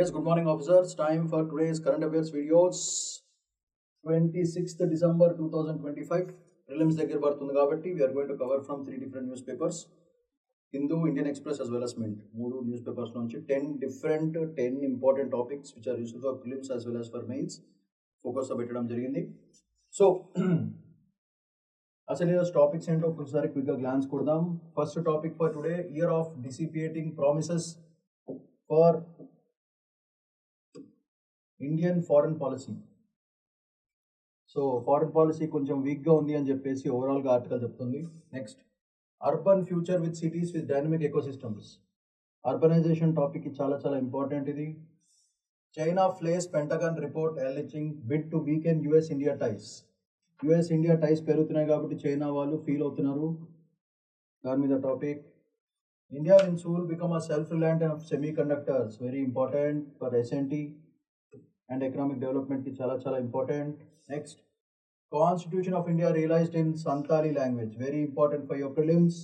Yes, good morning, officers. Time for today's current affairs videos. 26th December 2025. Prelims దగ్గర పడుతుంది కాబట్టి we are going to cover from 3 different newspapers. Hindu, Indian Express as well as Mint. మూడు news papers నుంచి 10 important topics which are useful for prelims as well as for mains. Focus పెట్టడం జరిగింది. So అసలు ఈరోజు topics ఏంటో ఒకసారి క్విక్గా glance కొడదాం. First topic for today, year of dissipating promises for Indian foreign policy. So foreign policy కొంచెం వీక్గా ఉంది అని చెప్పేసి ఓవరాల్గా ఆర్టికల్ చెప్తుంది. Next, urban future with cities with dynamic ecosystems. Urbanization topic చాలా చాలా ఇంపార్టెంట్ ఇది. China flays Pentagon report alleging bid to weaken US India ties. US India ties పెరుగుతున్నాయి కాబట్టి చైనా వాళ్ళు ఫీల్ అవుతున్నారు. దాని మీద topic. India will soon become a self reliant of semi conductors, very important for SNT and economic డెవలప్మెంట్కి చాలా చాలా important. Next, constitution of India realised in Santali language, very important for your prelims.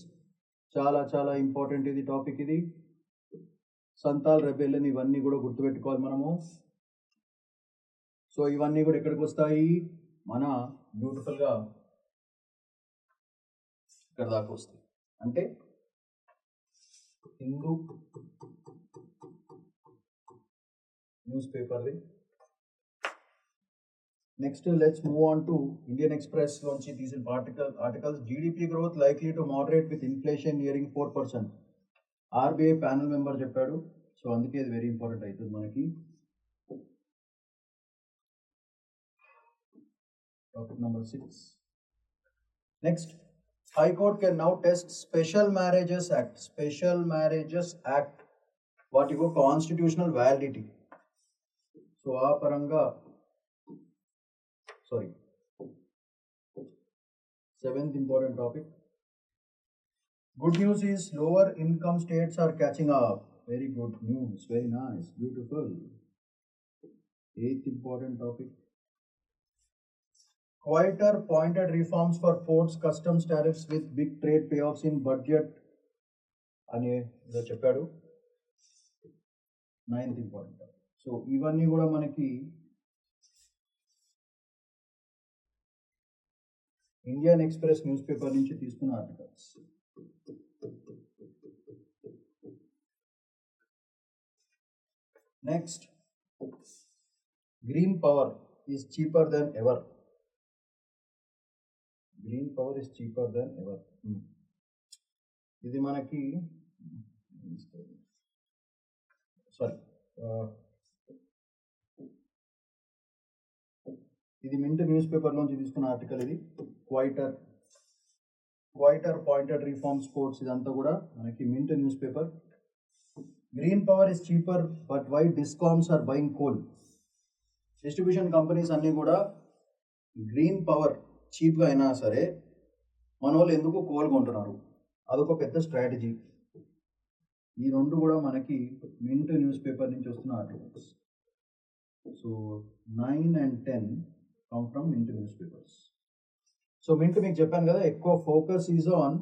చాలా చాలా important ఇది topic. ఇది Santal rebellion, ఇవన్నీ కూడా గుర్తుపెట్టుకోవాలి మనము. సో ఇవన్నీ కూడా ఎక్కడికి వస్తాయి, మన బ్యూటిఫుల్గా ఇక్కడ దాకా వస్తాయి. అంటే హిందూ న్యూస్ పేపర్ది. Next, let's move on to Indian express లోంచి తీసిన articles. GDP growth likely to moderate with inflation nearing 4%. RBI panel member చెప్పాడు. సో అందుకే ఇది వెరీ ఇంపార్టెంట్ అవుతుంది మనకి. Topic number 6. Next, high court can now test special marriages act. Special marriages act వాటి constitutional validity. So ఆ పరంగా seventh important topic. Good news is lower income states are catching up. Very good news, very nice, beautiful. Eighth important topic. Quieter pointed reforms for ports, customs tariffs with big trade payoffs in budget అని చెప్పాడు. Ninth important topic. So ఇవన్నీ కూడా మనకి Indian express news paper నుంచి తీసుకున్న articles. Next, green power is cheaper than ever. Green power is cheaper than ever. ఇది మనకి ఇది మింట్ న్యూస్ పేపర్ నుంచి తీసుకున్న ఆర్టికల్. ఇది క్వైటర్ పాయింటెడ్ రిఫార్మ్ స్పోర్ట్స్, ఇదంతా కూడా మనకి Mint news paper. Green power is cheaper but why discoms are buying coal. Distribution companies అన్నీ కూడా గ్రీన్ పవర్ చీప్గా అయినా సరే మన వాళ్ళు ఎందుకు కోల్ కొంటున్నారు, అదొక పెద్ద స్ట్రాటజీ. ఈ రెండు కూడా మనకి మింట్ న్యూస్ పేపర్ నుంచి వస్తున్న articles. So 9 and 10 come from Mint newspapers. So mint మీకు చెప్పాను కదా, ఎక్కువ focus is on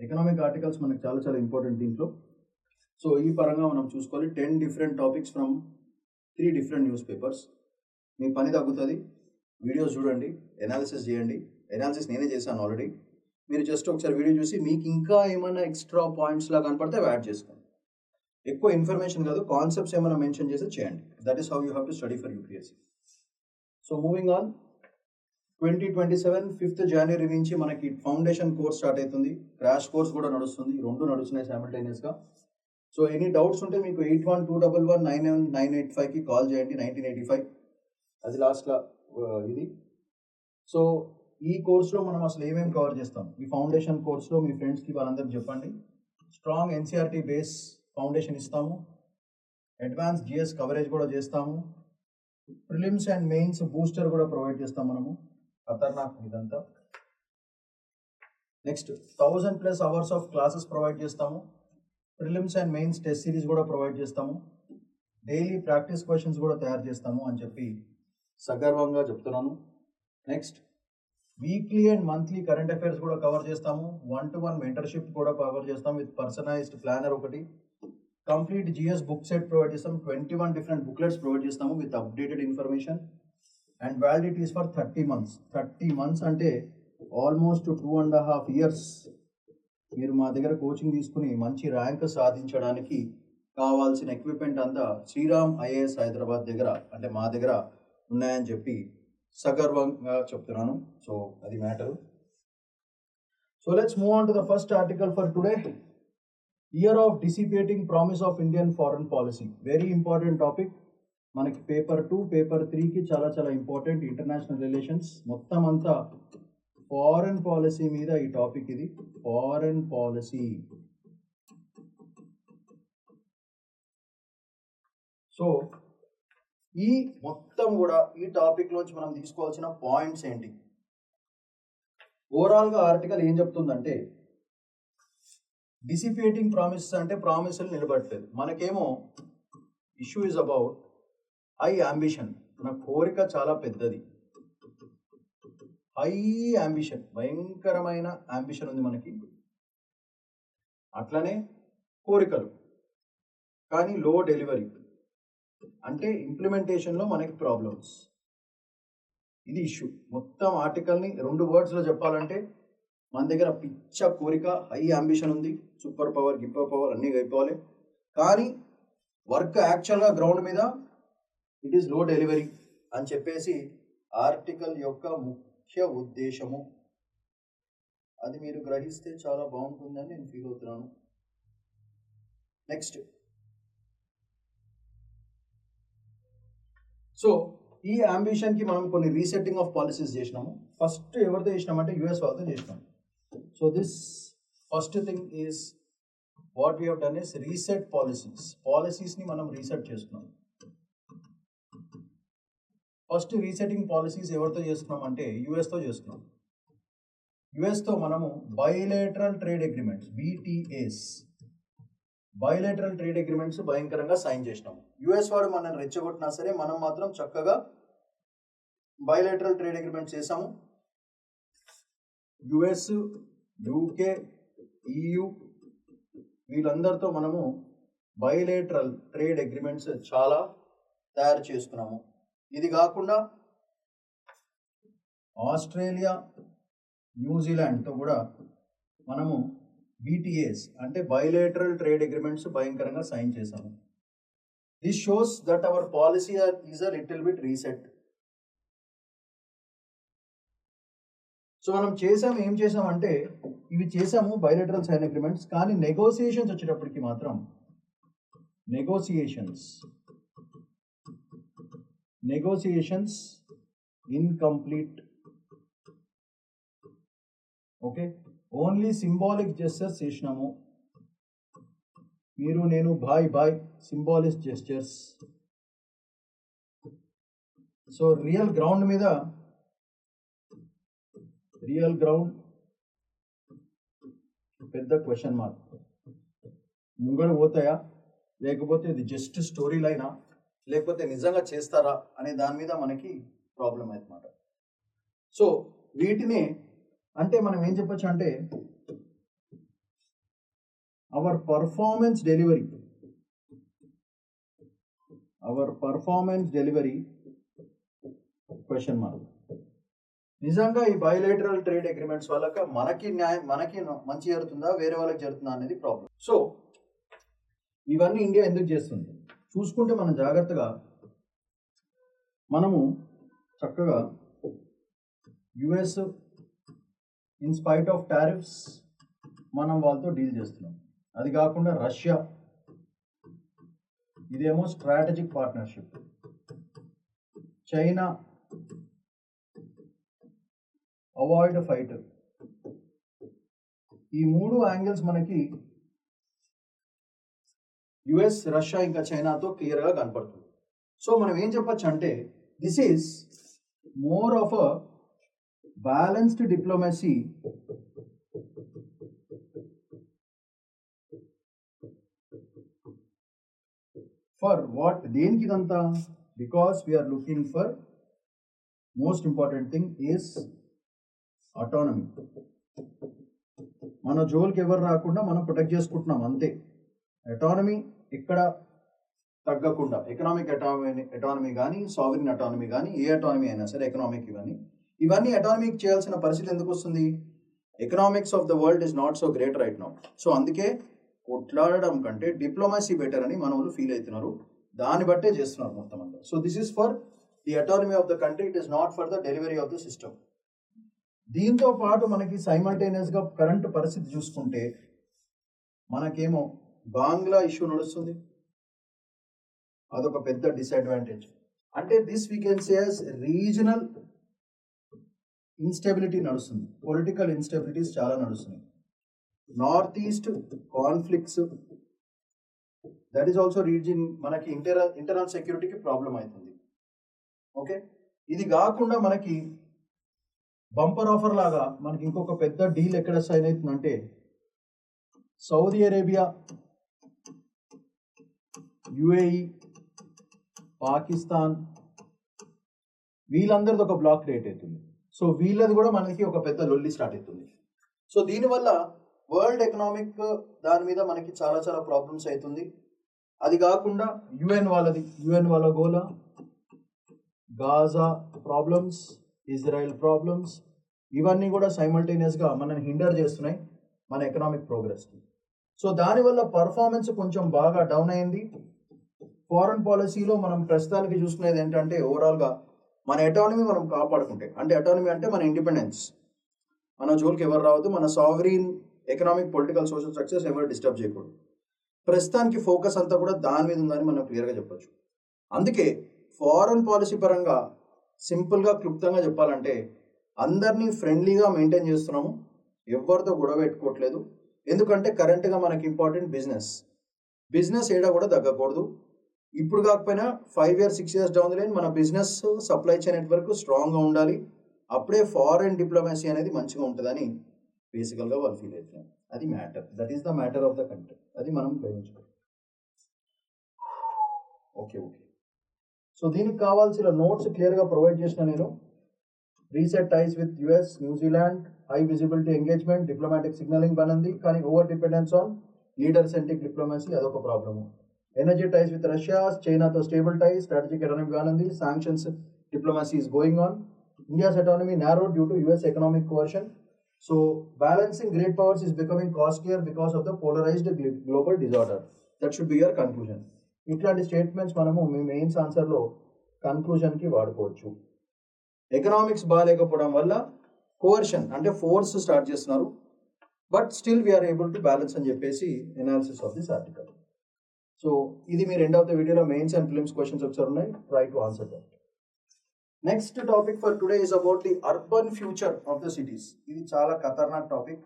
economic articles మనకు చాలా చాలా ఇంపార్టెంట్ దీంట్లో. సో ఈ పరంగా మనం చూసుకోవాలి. 10 different topics from 3 different newspapers. మీ పని తగ్గుతుంది, వీడియోస్ చూడండి, ఎనాలిసిస్ చేయండి. ఎనాలిసిస్ నేనే చేశాను ఆల్రెడీ. మీరు జస్ట్ ఒకసారి వీడియో చూసి మీకు ఇంకా ఏమైనా ఎక్స్ట్రా పాయింట్స్ లా కనపడితే అవి యాడ్ చేసుకోండి. ఎక్కువ ఇన్ఫర్మేషన్ కాదు, కాన్సెప్ట్స్ ఏమైనా మెన్షన్ చేసి చేయండి. That is how you have to study for UPSC. So moving on, 2027 5th January నుంచి మనకి ఫౌండేషన్ కోర్స్ స్టార్ట్ అవుతుంది. క్రాష్ కోర్స్ కూడా నడుస్తుంది. రెండు నడుస్తున్నాయి సైమల్టేనియస్గా. సో ఎనీ డౌట్స్ ఉంటే మీకు 8121199985కి కాల్ చేయండి. 1985 అది లాస్ట్లో ఇది. సో ఈ కోర్సులో మనం అసలు ఏమేమి కవర్ చేస్తాం, ఈ ఫౌండేషన్ కోర్సులో మీ ఫ్రెండ్స్కి వాళ్ళందరికీ చెప్పండి. స్ట్రాంగ్ ఎన్సీఆర్టీ బేస్ ఫౌండేషన్ ఇస్తాము. అడ్వాన్స్ జిఎస్ కవరేజ్ కూడా చేస్తాము. ప్రిలిమ్స్ అండ్ మెయిన్స్ బూస్టర్ కూడా ప్రొవైడ్ చేస్తాం మనము. ఖతర్నాక్ ఇదంతా. Next, 1000+ hours of classes provide చేస్తాము. Prelims and mains test series కూడా ప్రొవైడ్ చేస్తాము. డైలీ ప్రాక్టీస్ క్వశ్చన్స్ కూడా తయారు చేస్తాము అని చెప్పి సగర్వంగా చెప్తున్నాను. Next, weekly and monthly current affairs కూడా కవర్ చేస్తాము. 1-to-1 మెంటర్షిప్ కూడా కవర్ చేస్తాం విత్ పర్సనలైజ్డ్ ప్లానర్ ఒకటి. Complete GS book set provide చేస్తాం. 21 డిఫరెంట్ బుక్లెట్స్ ప్రొవైడ్ చేస్తాము with updated information. And validity is for 30 months. 30 months అంటే ఆల్మోస్ట్ 2.5 years మీరు మా దగ్గర కోచింగ్ తీసుకుని మంచి ర్యాంక్ సాధించడానికి కావాల్సిన ఎక్విప్మెంట్ అంతా శ్రీరామ్ ఐఏఎస్ హైదరాబాద్ దగ్గర అంటే మా దగ్గర ఉన్నాయని చెప్పి సగర్వంగా చెప్తున్నాను. సో అది matter. So let's move on to the first article for today. Year of dissipating promise of Indian foreign policy. Very important topic. మనకి పేపర్ 2, పేపర్ 3కి చాలా చాలా ఇంపార్టెంట్. ఇంటర్నేషనల్ రిలేషన్స్ మొత్తం అంతా ఫారెన్ పాలసీ మీద ఈ టాపిక్. ఇది ఫారెన్ పాలసీ. సో ఈ మొత్తం కూడా ఈ టాపిక్ లోంచి మనం తీసుకోవాల్సిన పాయింట్స్ ఏంటి? ఓవరాల్గా ఆర్టికల్ ఏం చెప్తుందంటే డిసిపేటింగ్ ప్రామిసెస్ అంటే ప్రామిసులు నిలబడట్లేదు. మనకేమో issue is about high ambition. మన కోరిక చాలా పెద్దది. హై అంబిషన్, భయంకరమైన అంబిషన్ ఉంది మనకి. అట్లనే కోరికలు కానీ లో డెలివరీ అంటే ఇంప్లిమెంటేషన్లో మనకి ప్రాబ్లమ్స్. ఇది ఇష్యూ. మొత్తం ఆర్టికల్ని 2 wordsలో చెప్పాలంటే మన దగ్గర పిచ్చ కోరిక, హై అంబిషన్ ఉంది, సూపర్ పవర్, గిప్పర్ పవర్ అన్నీ అయిపోవాలి. కానీ వర్క్ యాక్చువల్గా గ్రౌండ్ మీద ఇట్ ఈస్ లో డెలివరీ అని చెప్పేసి ఆర్టికల్ యొక్క ముఖ్య ఉద్దేశము. అది మీరు గ్రహిస్తే చాలా బాగుంటుందని నేను ఫీల్ అవుతున్నాను. నెక్స్ట్, సో ఈ అంబిషన్కి మనం కొన్ని రీసెట్టింగ్ ఆఫ్ పాలసీస్ చేసినాము. ఫస్ట్ ఎవరితో చేసినామంటే యుఎస్ వాళ్ళతో చేసినాం. So this first thing is what we have done is reset policies. పాలసీస్ని మనం రీసెట్ చేస్తున్నాం. ఫస్ట్ రీసెట్టింగ్ పాలసీస్ ఎవరితో చేస్తున్నాం అంటే యుఎస్తో చేస్తున్నాం. యుఎస్తో మనము bilateral trade agreements, BTAs, bilateral trade agreements భయంకరంగా సైన్ చేసినాము. యుఎస్ వాడు మనల్ని రెచ్చగొట్టినా సరే మనం మాత్రం చక్కగా బైలేటరల్ ట్రేడ్ అగ్రిమెంట్స్ చేసాము. యుఎస్, UK, EU వీళ్ళందరితో మనము బైలేటరల్ ట్రేడ్ అగ్రిమెంట్స్ చాలా తయారు చేసుకున్నాము. ఇది కాకుండా ఆస్ట్రేలియా, న్యూజిలాండ్తో కూడా మనము BTAs అంటే బైలేటరల్ ట్రేడ్ అగ్రిమెంట్స్ భయంకరంగా సైన్ చేశాము. This shows that our policy is a little bit reset. So మనం ఏం చేసామంటే ఇవి చేసాము బైలేటరల్ సైన్ అగ్రిమెంట్స్. కానీ నెగోసియేషన్స్ వచ్చేటప్పటికి మాత్రం negotiations incomplete. Okay, only symbolic gestures చేసినాము. మీరు నేను బాయ్ symbolic gestures. So real ground పెద్ద క్వశ్చన్ మార్క్. ముంగడు పోతాయా లేకపోతే ఇది జస్ట్ స్టోరీ లైనా లేకపోతే నిజంగా చేస్తారా అనే దాని మీద మనకి ప్రాబ్లం అవుతుందన్నమాట. సో వీటిని అంటే మనం ఏం చెప్పచ్చు అంటే our performance delivery question mark. నిజంగా ఈ బైలేటరల్ ట్రేడ్ అగ్రిమెంట్స్ వల్ల మనకి మంచి జరుగుతుందా వేరే వాళ్ళకి జరుగుతుందా అనేది ప్రాబ్లం. సో ఇవన్నీ ఇండియా ఎందుకు చేస్తుంది చూసుకుంటే మనం జాగ్రత్తగా మనము చక్కగా US in spite of tariffs మనం వాళ్ళతో డీల్ చేస్తున్నాం. అది కాకుండా రష్యా, ఇదేమో strategic partnership. China avoid fight. ఈ 3 యాంగిల్స్ మనకి యుఎస్, రష్యా ఇంకా చైనాతో క్లియర్గా కనపడుతుంది. సో మనం ఏం చెప్పచ్చు అంటే this is more of a balanced diplomacy for what, దేనికి ఇదంతా? Because we are looking for most important thing is autonomy. మన జోలికి ఎవరు రాకుండా మనం ప్రొటెక్ట్ చేసుకుంటున్నాం అంతే. అటానమీ ఇక్కడ తగ్గకుండా ఎకనామిక్ అటానమీ కానీ, సావరిన్ అటానమీ కానీ, ఏ అటానమీ అయినా సరే ఎకనామిక్ ఇవన్నీ అటానమీకి చేయాల్సిన పరిస్థితి ఎందుకు వస్తుంది? Economics of the world is not so great right now. So అందుకే కొట్లాడడం కంటే డిప్లొమసీ బెటర్ అని మన వాళ్ళు ఫీల్ అవుతున్నారు. దాన్ని బట్టే చేస్తున్నారు మొత్తం అంతా. So this is for the autonomy of the country, it is not for the delivery of the system. దీంతో పాటు మనకి సైమల్టేనియస్గా కరెంట్ పరిస్థితి చూసుకుంటే మనకేమో బాంగ్లా ఇష్యూ నడుస్తుంది. అదొక పెద్ద డిసడ్వాంటేజ్. అంటే this we can say as regional instability నడుస్తుంది. పొలిటికల్ ఇన్స్టెబిలిటీస్ చాలా నడుస్తున్నాయి. North east conflicts, that is also reason మనకి ఇంటర్నల్ సెక్యూరిటీకి ప్రాబ్లం అవుతుంది. ఓకే, ఇది కాకుండా మనకి బంపర్ ఆఫర్ లాగా మనకి ఇంకొక పెద్ద డీల్ ఎక్కడ సైన్ అవుతుందంటే సౌదీ అరేబియా, యుఏఈ, పాకిస్తాన్ వీళ్ళందరిది ఒక బ్లాక్ క్రియేట్ అవుతుంది. సో వీళ్ళది కూడా మనకి ఒక పెద్ద లొల్లి స్టార్ట్ అవుతుంది. సో దీనివల్ల వరల్డ్ ఎకనామిక్ దాని మీద మనకి చాలా చాలా ప్రాబ్లమ్స్ అవుతుంది. అది కాకుండా యుఎన్ వాళ్ళ గోలా, గాజా ప్రాబ్లమ్స్, ఇజ్రాయెల్ ప్రాబ్లమ్స్, ఇవన్నీ కూడా సైమల్టేనియస్గా మనల్ని హిండర్ చేస్తున్నాయి మన ఎకనామిక్ ప్రోగ్రెస్కి. సో దానివల్ల పర్ఫార్మెన్స్ కొంచెం బాగా డౌన్ అయింది. ఫారెన్ పాలసీలో మనం ప్రస్తుతానికి చూసుకునేది ఏంటంటే ఓవరాల్గా మన ఎటానమీ మనం కాపాడుకుంటే, అంటే ఎటానమీ అంటే మన ఇండిపెండెన్స్, మన జోలికి ఎవరు రావద్దు, మన sovereign economic, political, social structures ఎవరు డిస్టర్బ్ చేయకూడదు. ప్రస్తుతానికి ఫోకస్ అంతా కూడా దాని మీద ఉందని మనం క్లియర్గా చెప్పొచ్చు. అందుకే ఫారెన్ పాలసీ పరంగా సింపుల్గా క్లుప్తంగా చెప్పాలంటే అందరినీ ఫ్రెండ్లీగా మెయింటైన్ చేస్తున్నాము, ఎవరితో గొడవ పెట్టుకోవట్లేదు. ఎందుకంటే కరెంట్గా మనకి ఇంపార్టెంట్ బిజినెస్ ఏడా కూడా తగ్గకూడదు. ఇప్పుడు కాకపోయినా 5 years 6 years down the line మన బిజినెస్ సప్లై చైన్ నెట్వర్క్ స్ట్రాంగ్గా ఉండాలి. అప్పుడే ఫారెన్ డిప్లొమసీ అనేది మంచిగా ఉంటుందని బేసికల్గా వాళ్ళు ఫీల్ అవుతున్నారు. అది matter, that is the matter of the country. అది మనం గ్రహించుకోవాలి. ఓకే. సో దీనికి కావాల్సిన నోట్స్ క్లియర్గా ప్రొవైడ్ చేసిన నేను. Reset ties with US, New Zealand, high visibility engagement, diplomatic signaling బాగుంది, కానీ over dependence on leader centric diplomacy అదొక problem. Energy ties with Russia, చైనాతో స్టేబుల్ టైస్, స్ట్రాటజిక్ ఎకనామిక్ బాగుంది, sanctions diplomacy is going on. India's economy narrowed due to US economic coercion. So balancing great powers is becoming costlier because of the polarized global disorder. That should be your conclusion. ఇట్లాంటి statements మనము మీ mains ఆన్సర్లో కన్క్లూజన్కి వాడుకోవచ్చు. Economics బాగాలేకపోవడం వల్ల coercion అంటే force start చేస్తున్నారు, but still we are able to balance అని చెప్పేసి analysis of this article. So ఇది మీ ఎండ్ ఆఫ్ ద వీడియోలో మెయిన్స్ అండ్ ఫిలిమ్స్ క్వశ్చన్స్ ఒకసారి ఉన్నాయి, try to answer that. Next topic for today is about the urban future of the cities. ఇది చాలా ఖతర్నాక్ topic.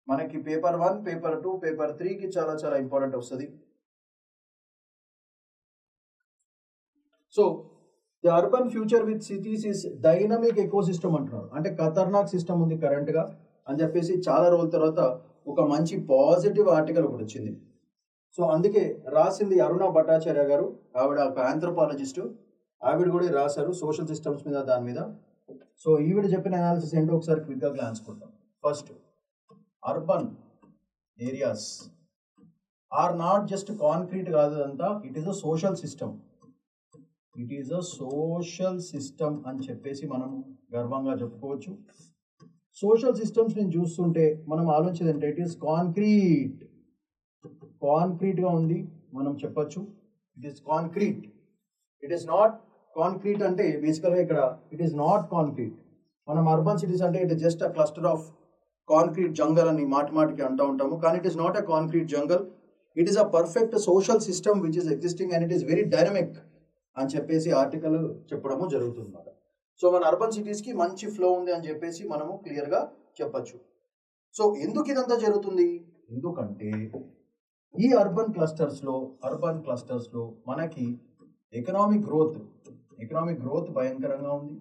మనకి పేపర్ 1, పేపర్ 2, పేపర్ 3కి చాలా చాలా ఇంపార్టెంట్ వస్తుంది. So the urban future with cities is dynamic ecosystem అంటున్నారు. అంటే ఖతర్నాక్ సిస్టమ్ ఉంది కరెంట్గా అని చెప్పేసి చాలా రోజుల తర్వాత ఒక మంచి పాజిటివ్ ఆర్టికల్ ఒకటి వచ్చింది. సో అందుకే రాసింది అరుణ భట్టాచార్య గారు, ఆవిడ ఒక ఆంథ్రోపాలజిస్ట్, ఆవిడ కూడా రాశారు సోషల్ సిస్టమ్స్ మీద, దాని మీద. సో ఈవిడ చెప్పిన అనాలిసిస్ ఏంటో ఒకసారి క్విక్గా గ్లాన్స్ కొడతాం. First, urban areas are not just concrete కాదు అంతా, it is a social system. అని చెప్పేసి మనం గర్వంగా చెప్పుకోవచ్చు. సోషల్ సిస్టమ్స్ నేను చూస్తుంటే మనం ఆలోచించేది అంటే ఇట్ ఈస్ కాంక్రీట్గా ఉంది మనం చెప్పచ్చు. It is concrete, it is not concrete అంటే బేసికల్గా ఇక్కడ ఇట్ ఈస్ నాట్ కాంక్రీట్. మనం అర్బన్ సిటీస్ అంటే it is just a cluster of concrete jungle అని మాటికి అంటూ ఉంటాము, కానీ it is not a concrete jungle. It is a perfect social system which is existing and it is very dynamic అని చెప్పేసి article చెప్పడము జరుగుతుంది అన్నమాట. సో మన అర్బన్ సిటీస్కి మంచి ఫ్లో ఉంది అని చెప్పేసి మనము క్లియర్గా చెప్పచ్చు. సో ఎందుకు ఇదంతా జరుగుతుంది? ఎందుకంటే ఈ అర్బన్ క్లస్టర్స్లో మనకి ఎకనామిక్ గ్రోత్ భయంకరంగా ఉంది.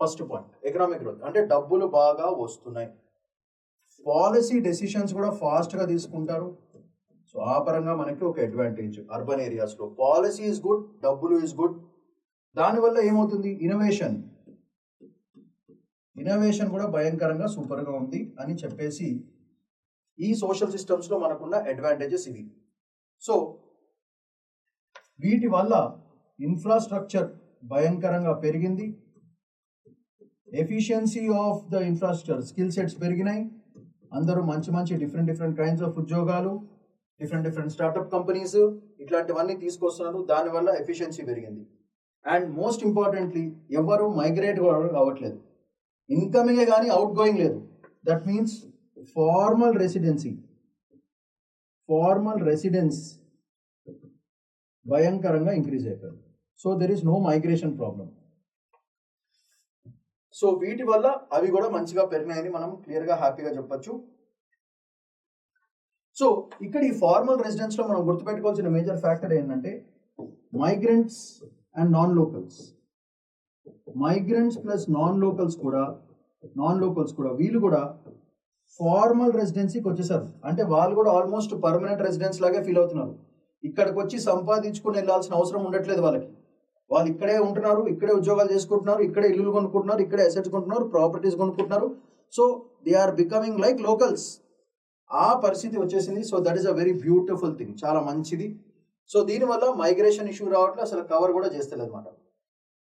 ఫస్ట్ పాయింట్, ఎకనామిక్ గ్రోత్ అంటే డబ్బులు బాగా వస్తున్నాయి, పాలసీ డెసిషన్స్ కూడా ఫాస్ట్గా తీసుకుంటారు. సో ఆ పరంగా మనకి ఒక అడ్వాంటేజ్ అర్బన్ ఏరియాస్లో. పాలసీ ఈజ్ గుడ్, డబ్బులు ఈజ్ గుడ్. దానివల్ల ఏమవుతుంది? ఇన్నోవేషన్ కూడా భయంకరంగా సూపర్గా ఉంది అని చెప్పేసి ఈ సోషల్ సిస్టమ్స్లో మనకున్న అడ్వాంటేజెస్ ఇవి. సో వీటి వల్ల ఇన్ఫ్రాస్ట్రక్చర్ భయంకరంగా పెరిగింది, efficiency of the infrastructure, skill sets పెరిగినాయి, అందరూ మంచి డిఫరెంట్ కైండ్స్ ఆఫ్ ఉద్యోగాలు, డిఫరెంట్ స్టార్టప్ కంపెనీస్ ఇట్లాంటివన్నీ తీసుకొస్తున్నారు. దానివల్ల ఎఫిషియన్సీ పెరిగింది. అండ్ మోస్ట్ ఇంపార్టెంట్లీ ఎవరు మైగ్రేట్ అవ్వట్లేదు, ఇన్కమింగే కానీ అవుట్ గోయింగ్ లేదు. దట్ మీన్స్ ఫార్మల్ రెసిడెన్స్ భయంకరంగా ఇంక్రీజ్ అయిపోయింది. So there is no migration problem. So వీటి వల్ల అవి కూడా మంచిగా పెరిగినాయని మనం క్లియర్గా హ్యాపీగా చెప్పచ్చు. సో ఇక్కడ ఈ ఫార్మల్ రెసిడెన్స్ లో మనం గుర్తుపెట్టుకోవాల్సిన మేజర్ ఫ్యాక్టర్ ఏంటంటే migrants and non locals. Migrants plus non locals కూడా వీళ్ళు కూడా ఫార్మల్ రెసిడెన్సీకి వచ్చేసారు. అంటే వాళ్ళు కూడా ఆల్మోస్ట్ పర్మనెంట్ రెసిడెన్స్ లాగే ఫీల్ అవుతున్నారు. ఇక్కడికి వచ్చి సంపాదించుకుని వెళ్ళాల్సిన అవసరం ఉండట్లేదు వాళ్ళకి. వాళ్ళు ఇక్కడే ఉంటున్నారు, ఇక్కడే ఉద్యోగాలు చేసుకుంటున్నారు, ఇక్కడే ఇల్లులు కొనుక్కుంటున్నారు, ఇక్కడే అసెట్స్ కొంటున్నారు, ప్రాపర్టీస్ కొనుక్కుంటున్నారు. So they are becoming like locals. ఆ పరిస్థితి వచ్చేసింది. So that is a very beautiful thing, చాలా మంచిది. సో దీనివల్ల మైగ్రేషన్ ఇష్యూ రావట్లేదు, అసలు కవర్ కూడా చేస్తలేదు అనమాట.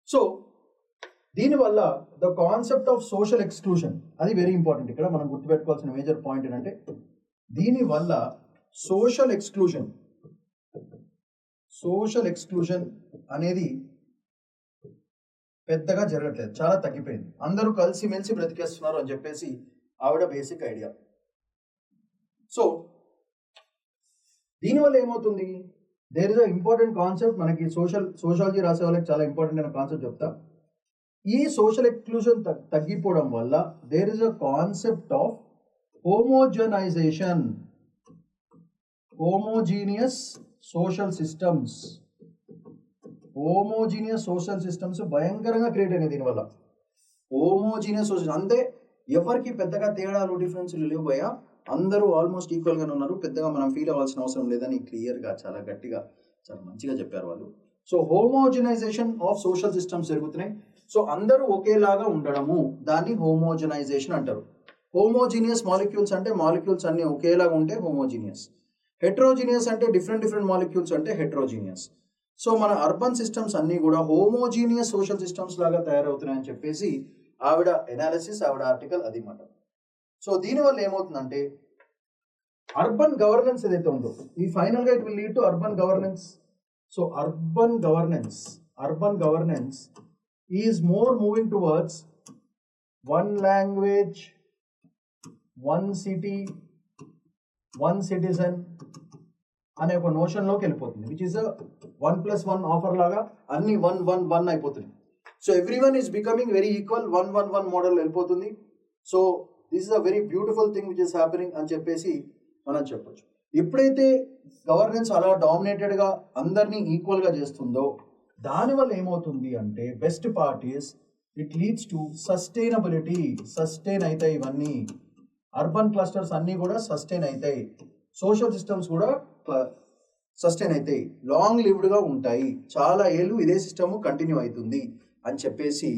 సో దీనివల్ల the concept of social exclusion, అది వెరీ ఇంపార్టెంట్. ఇక్కడ మనం గుర్తుపెట్టుకోవాల్సిన మేజర్ పాయింట్ ఏంటంటే దీనివల్ల సోషల్ ఎక్స్క్లూషన్ అనేది పెద్దగా జరగట్లేదు, చాలా తగ్గిపోయింది. అందరూ కలిసిమెలిసి బ్రతికేస్తున్నారు అని చెప్పేసి ఆవిడ బేసిక్ ఐడియా. సో దీనివల్ల ఏమవుతుంది, there is a important concept. మనకి సోషాలజీ రాసే వాళ్ళకి చాలా ఇంపార్టెంట్ అయిన కాన్సెప్ట్ చెప్తా. ఈ సోషల్ ఎక్స్క్లూజన్ తగ్గిపోవడం వల్ల there is a concept of homogeneous social systems భయంకరంగా క్రియేట్ అయినాయి దీనివల్ల. హోమోజీనియస్ సోషల్ అంటే ఎవరికి పెద్దగా తేడాలు డిఫరెన్స్లు లేవు భయ్యా, అందరూ ఆల్మోస్ట్ ఈక్వల్గానే ఉన్నారు, పెద్దగా మనం ఫీల్ అవ్వాల్సిన అవసరం లేదని క్లియర్గా చాలా గట్టిగా చాలా మంచిగా చెప్పారు వాళ్ళు. So homogenisation of social systems జరుగుతున్నాయి. సో అందరూ ఒకేలాగా ఉండడము, దాన్ని హోమోజనైజేషన్ అంటారు. హోమోజీనియస్ మాలిక్యూల్స్ అంటే మాలిక్యూల్స్ అన్ని ఒకేలాగా ఉంటే హోమోజీనియస్. హెట్రోజీనియస్ అంటే డిఫరెంట్ మాలిక్యూల్స్ అంటే హెట్రోజీనియస్. సో మన అర్బన్ సిస్టమ్స్ అన్ని కూడా హోమోజీనియస్ సోషల్ సిస్టమ్స్ లాగా తయారవుతున్నాయని చెప్పేసి ఆవిడ ఎనాలిసిస్, ఆవిడ ఆర్టికల్ అది మాట. సో దీనివల్ల ఏమవుతుందంటే అర్బన్ గవర్నెన్స్ ఏదైతే ఉందో, ఈ ఫైనల్గా it will lead to urban governance. So urban governance is more moving towards one language, one city, one citizen అనే ఒక నోషన్లోకి వెళ్ళిపోతుంది, విచ్ ఇస్ 1+1 ఆఫర్ లాగా అన్ని 1 అయిపోతుంది. So everyone is becoming very equal, 1 model వెళ్ళిపోతుంది. So this is a very beautiful thing which is happening అని చెప్పేసి మనం చెప్పొచ్చు. ఎప్పుడైతే గవర్నెన్స్ అలా డామినేటెడ్గా అందరినీ ఈక్వల్గా చేస్తుందో దానివల్ల ఏమవుతుంది అంటే best part is it leads to sustainability. Sustain అవుతాయి ఇవన్నీ, అర్బన్ క్లస్టర్స్ అన్నీ కూడా సస్టైన్ అవుతాయి, సోషల్ సిస్టమ్స్ కూడా సస్టైన్ అవుతాయి, లాంగ్ లివ్డ్గా ఉంటాయి, చాలా ఏళ్ళు ఇదే సిస్టమ్ కంటిన్యూ అవుతుంది అని చెప్పేసి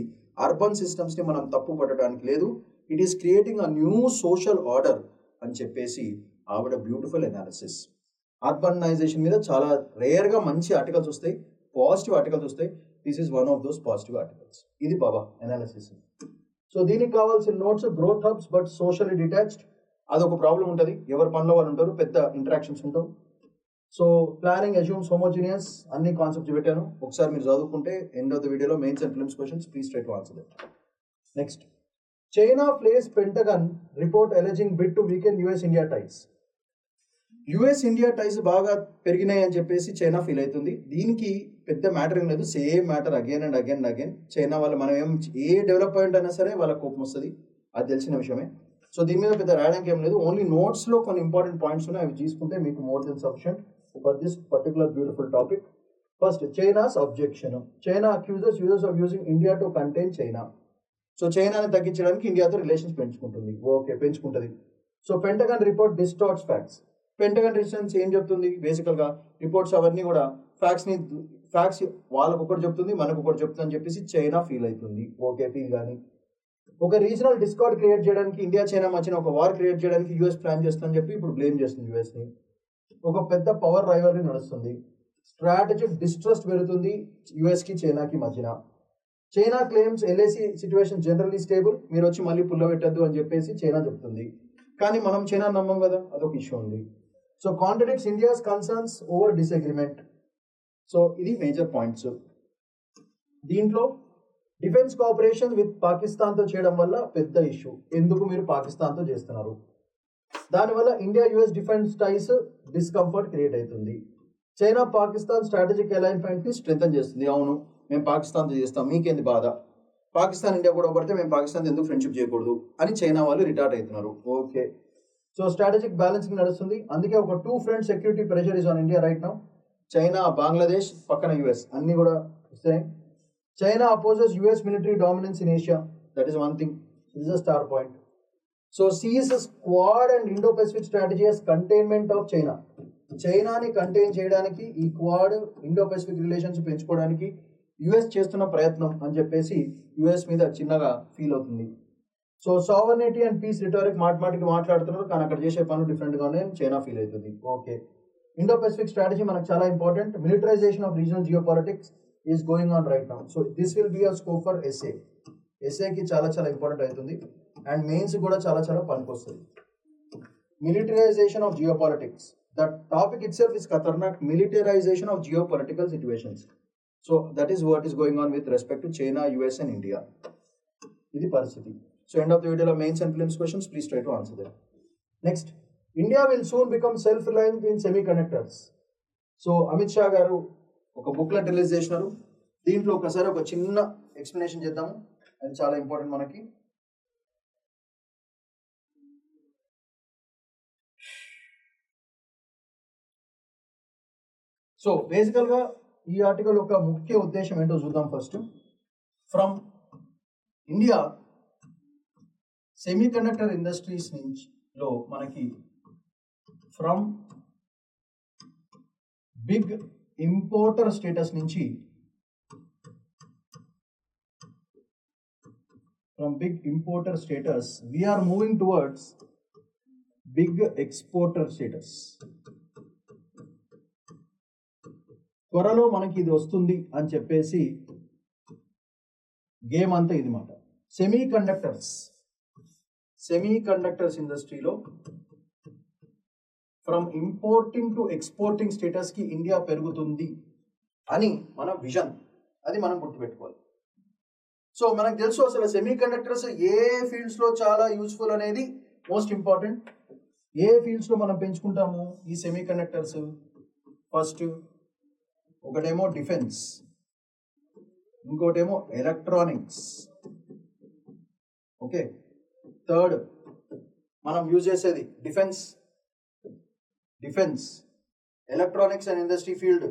అర్బన్ సిస్టమ్స్ని మనం తప్పు పట్టడానికి లేదు. It is creating a new social order అని చెప్పేసి ఆవిడ బ్యూటిఫుల్ ఎనాలిసిస్. అర్బనైజేషన్ మీద చాలా రేర్గా మంచి ఆర్టికల్స్ వస్తాయి, పాజిటివ్ ఆర్టికల్స్ వస్తాయి. This is one of those positive articles. ఇది బాబా ఎనాలిసిస్. సో దీనికి కావాల్సిన notes, growth hubs but socially detached, అదొక ప్రాబ్లం ఉంటుంది, ఎవరి పనిలో వాళ్ళు ఉంటారు, పెద్ద ఇంటరాక్షన్స్ ఉంటావు. సో ప్లానింగ్ అజ్యూమ్స్ హోమోజీనియస్ అన్ని కాన్సెప్ట్స్ పెట్టాను, ఒకసారి మీరు చదువుకుంటే ఎండ్ ఆఫ్ ద వీడియోలో mains and prelims questions please try to answer that. Next, China places Pentagon report alleging bid to weaken US India టైస్. US-India టైస్ బాగా పెరిగినాయి అని చెప్పేసి చైనా ఫీల్ అవుతుంది. దీనికి పెద్ద మ్యాటర్ ఏం లేదు, same matter again and again. China వల్ల మనం ఏ డెవలప్మెంట్ అయినా సరే వాళ్ళ కోపం వస్తుంది, అది తెలిసిన విషయమే. సో దీని మీద పెద్ద రాయడానికి ఏం లేదు, ఓన్లీ నోట్స్లో కొన్ని ఇంపార్టెంట్ పాయింట్స్ ఉన్నాయి, అవి తీసుకుంటే మీకు more than sufficient for this particular beautiful topic. First, China's objection. China accuses users of using India to contain China. So చైనాని తగ్గించడానికి ఇండియాతో రిలేషన్స్ పెంచుకుంటుంది, ఓకే పెంచుకుంటుంది. So Pentagon report distorts facts. Pentagon relations ఏం చెప్తుంది, బేసికల్గా రిపోర్ట్స్ అవన్నీ కూడా ఫ్యాక్ట్స్ వాళ్ళకు ఒకటి చెప్తుంది, మనకు ఒకటి చెప్తుంది అని చెప్పేసి చైనా ఫీల్ అవుతుంది, ఓకే ఫీల్ కానీ. ఒక రీజనల్ డిస్కార్డ్ క్రియేట్ చేయడానికి ఇండియా చైనా మధ్యన ఒక వార్ క్రియేట్ చేయడానికి యూఎస్ ప్లాన్ చేస్తుందని చెప్పి ఇప్పుడు బ్లేమ్ చేస్తుంది యూఎస్ని. ఒక పెద్ద పవర్ రైవల్రీ నడుస్తుంది. స్ట్రాటజిక్ డిస్ట్రస్ట్ పెరుగుతుంది యూఎస్కి చైనాకి మధ్యన. China claims LAC situation generally stable, మీరు వచ్చి మళ్ళీ పుల్లబెట్టద్దు అని చెప్పేసి చైనా చెప్తుంది. కానీ మనం చైనా నమ్మం కదా, అదొక ఇష్యూ ఉంది. So contradicts India's concerns over disagreement. So ఇది మేజర్ పాయింట్స్. దీంట్లో డిఫెన్స్ కోఆపరేషన్ విత్ పాకిస్తాన్తో చేయడం వల్ల పెద్ద ఇష్యూ. ఎందుకు మీరు పాకిస్తాన్తో చేస్తున్నారు? దానివల్ల India US defence టైస్ discomfort create అవుతుంది. చైనా పాకిస్తాన్ స్ట్రాటజిక్ అలైన్మెంట్ని స్ట్రెంథన్ చేస్తుంది. అవును, మేము పాకిస్తాన్తో చేస్తాం, మీకేంది బాధ? పాకిస్తాన్ ఇండియా కూడా పడితే మేము పాకిస్తాన్ ఎందుకు ఫ్రెండ్షిప్ చేయకూడదు అని చైనా వాళ్ళు రిటార్ట్ అవుతున్నారు. ఓకే, సో స్ట్రాటజిక్ బ్యాలెన్సింగ్ నడుస్తుంది. అందుకే ఒక 2 front security pressure is on India right now. China, Bangladesh, పక్కన యుఎస్ అన్ని కూడా వస్తాయి. China opposes US military dominance in Asia. That is one thing. This is a star point. So sees a Quad and Indo-Pacific strategy as containment of China. చైనాని contain చేయడానికి ఈ Quad Indo Pacific relations పెంచుకోవడానికి US చేస్తున్న ప్రయత్నం అని చెప్పేసి US మీద చిన్నగా ఫీల్ అవుతుంది. So sovereignty and peace rhetoric మాటిమాటికి మాట్లాడుతున్నారు, కానీ అక్కడ చేసే పనులు డిఫరెంట్గా ఉన్నాయని చైనా ఫీల్ అవుతుంది. ఓకే, ఇండో పెసిఫిక్ స్ట్రాటజీ మనకు చాలా important. Militarization of regional geopolitics is going on right now. So this will be a scope for essay. Essay ki చాలా ఇంపార్టెంట్ అవుతుంది అండ్ మెయిన్స్ కూడా చాలా పనికొస్తుంది. Militarization of geopolitics. The topic itself is Khatarnak. Militarization of geopolitical situations. So that is what is going on with respect to China, US and India. Idi paristiti. So end of the video mains and prelims questions. Please try to answer them. Next, India will soon become self-reliant in semiconductors. So Amit Shah garu ఒక booklet release చేసినారు. దీంట్లో ఒకసారి ఒక చిన్న explanation చేద్దాము, అది చాలా important మనకి. సో బేసికల్గా ఈ ఆర్టికల్ యొక్క ముఖ్య ఉద్దేశం ఏంటో చూద్దాం. First, from India semi conductor industries లో మనకి ఫ్రమ్ బిగ్ ఇంపోర్టర్ స్టేటస్ నుంచి we are moving towards big exporter status. త్వరలో మనకి ఇది వస్తుంది అని చెప్పేసి గేమ్ అంతా ఇది మాట. సెమీ కండక్టర్స్ ఇండస్ట్రీలో from importing to exporting status కి ఇండియా పెరుగుతుంది అని మన విజన్, అది మనం గుర్తుపెట్టుకోవాలి. సో మనకు తెలుసు అసలు సెమీ కండక్టర్స్ ఏ ఫీల్డ్స్ లో చాలా యూస్ఫుల్ అనేది మోస్ట్ ఇంపార్టెంట్. ఏ ఫీల్డ్స్ లో మనం పెంచుకుంటాము ఈ సెమీ కండక్టర్స్? ఫస్ట్ ఒకటేమో డిఫెన్స్, ఇంకోటేమో ఎలక్ట్రానిక్స్. ఓకే, థర్డ్ మనం యూజ్ చేసేది defence, electronics and industry field,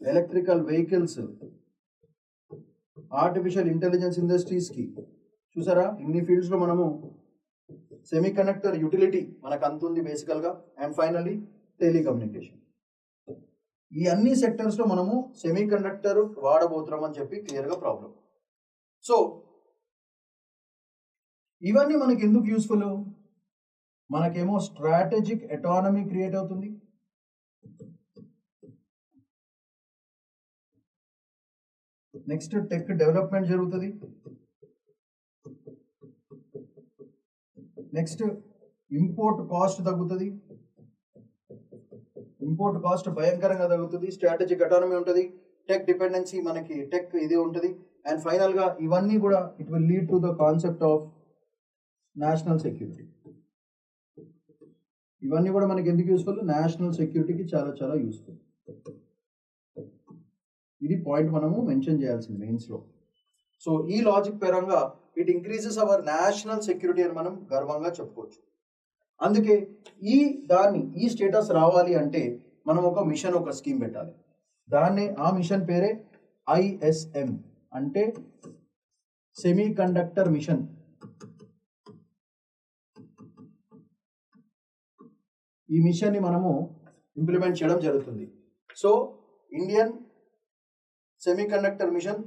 electrical vehicles, artificial intelligence industries కి. చూసారా, ఇన్ని ఫీల్డ్స్ లో మనము సెమీ కండక్టర్ యూటిలిటీ మనకు అంతుంది బేసికల్ గా. And finally telecommunication. ఈ అన్ని సెక్టర్స్ లో మనము సెమీ కండక్టర్ వాడబోతున్నాం అని చెప్పి క్లియర్ గా ప్రాబ్లం. సో ఇవన్నీ మనకి ఎందుకు యూస్ఫుల్? మనకేమో స్ట్రాటజిక్ ఎటానమీ క్రియేట్ అవుతుంది, నెక్స్ట్ టెక్ డెవలప్మెంట్ జరుగుతుంది, నెక్స్ట్ ఇంపోర్ట్ కాస్ట్ తగ్గుతుంది, ఇంపోర్ట్ కాస్ట్ భయంకరంగా తగ్గుతుంది, స్ట్రాటజిక్ ఎటానమీ ఉంటుంది, టెక్ డిపెండెన్సీ మనకి టెక్ ఇది ఉంటుంది. అండ్ ఫైనల్ గా ఇవన్నీ కూడా it will lead to the concept of national security. ఇవన్నీ కూడా మనకి ఎందుకు యూస్ఫుల్? నేషనల్ సెక్యూరిటీకి చాలా యూస్ఫుల్. ఇది పాయింట్ మనము మెన్షన్ చేయాల్సింది మెయిన్స్ లో. సో ఈ లాజిక్ పరంగా it increases our national security అని మనం గర్వంగా చెప్పుకోవచ్చు. అందుకే ఈ స్టేటస్ రావాలి అంటే మనం ఒక మిషన్, ఒక స్కీమ్ పెట్టాలి. ఆ మిషన్ పేరే ISM, అంటే సెమీ కండక్టర్ మిషన్. ఈ మిషన్ ని మనము ఇంప్లిమెంట్ చేయడం జరుగుతుంది. So Indian semi conductor mission,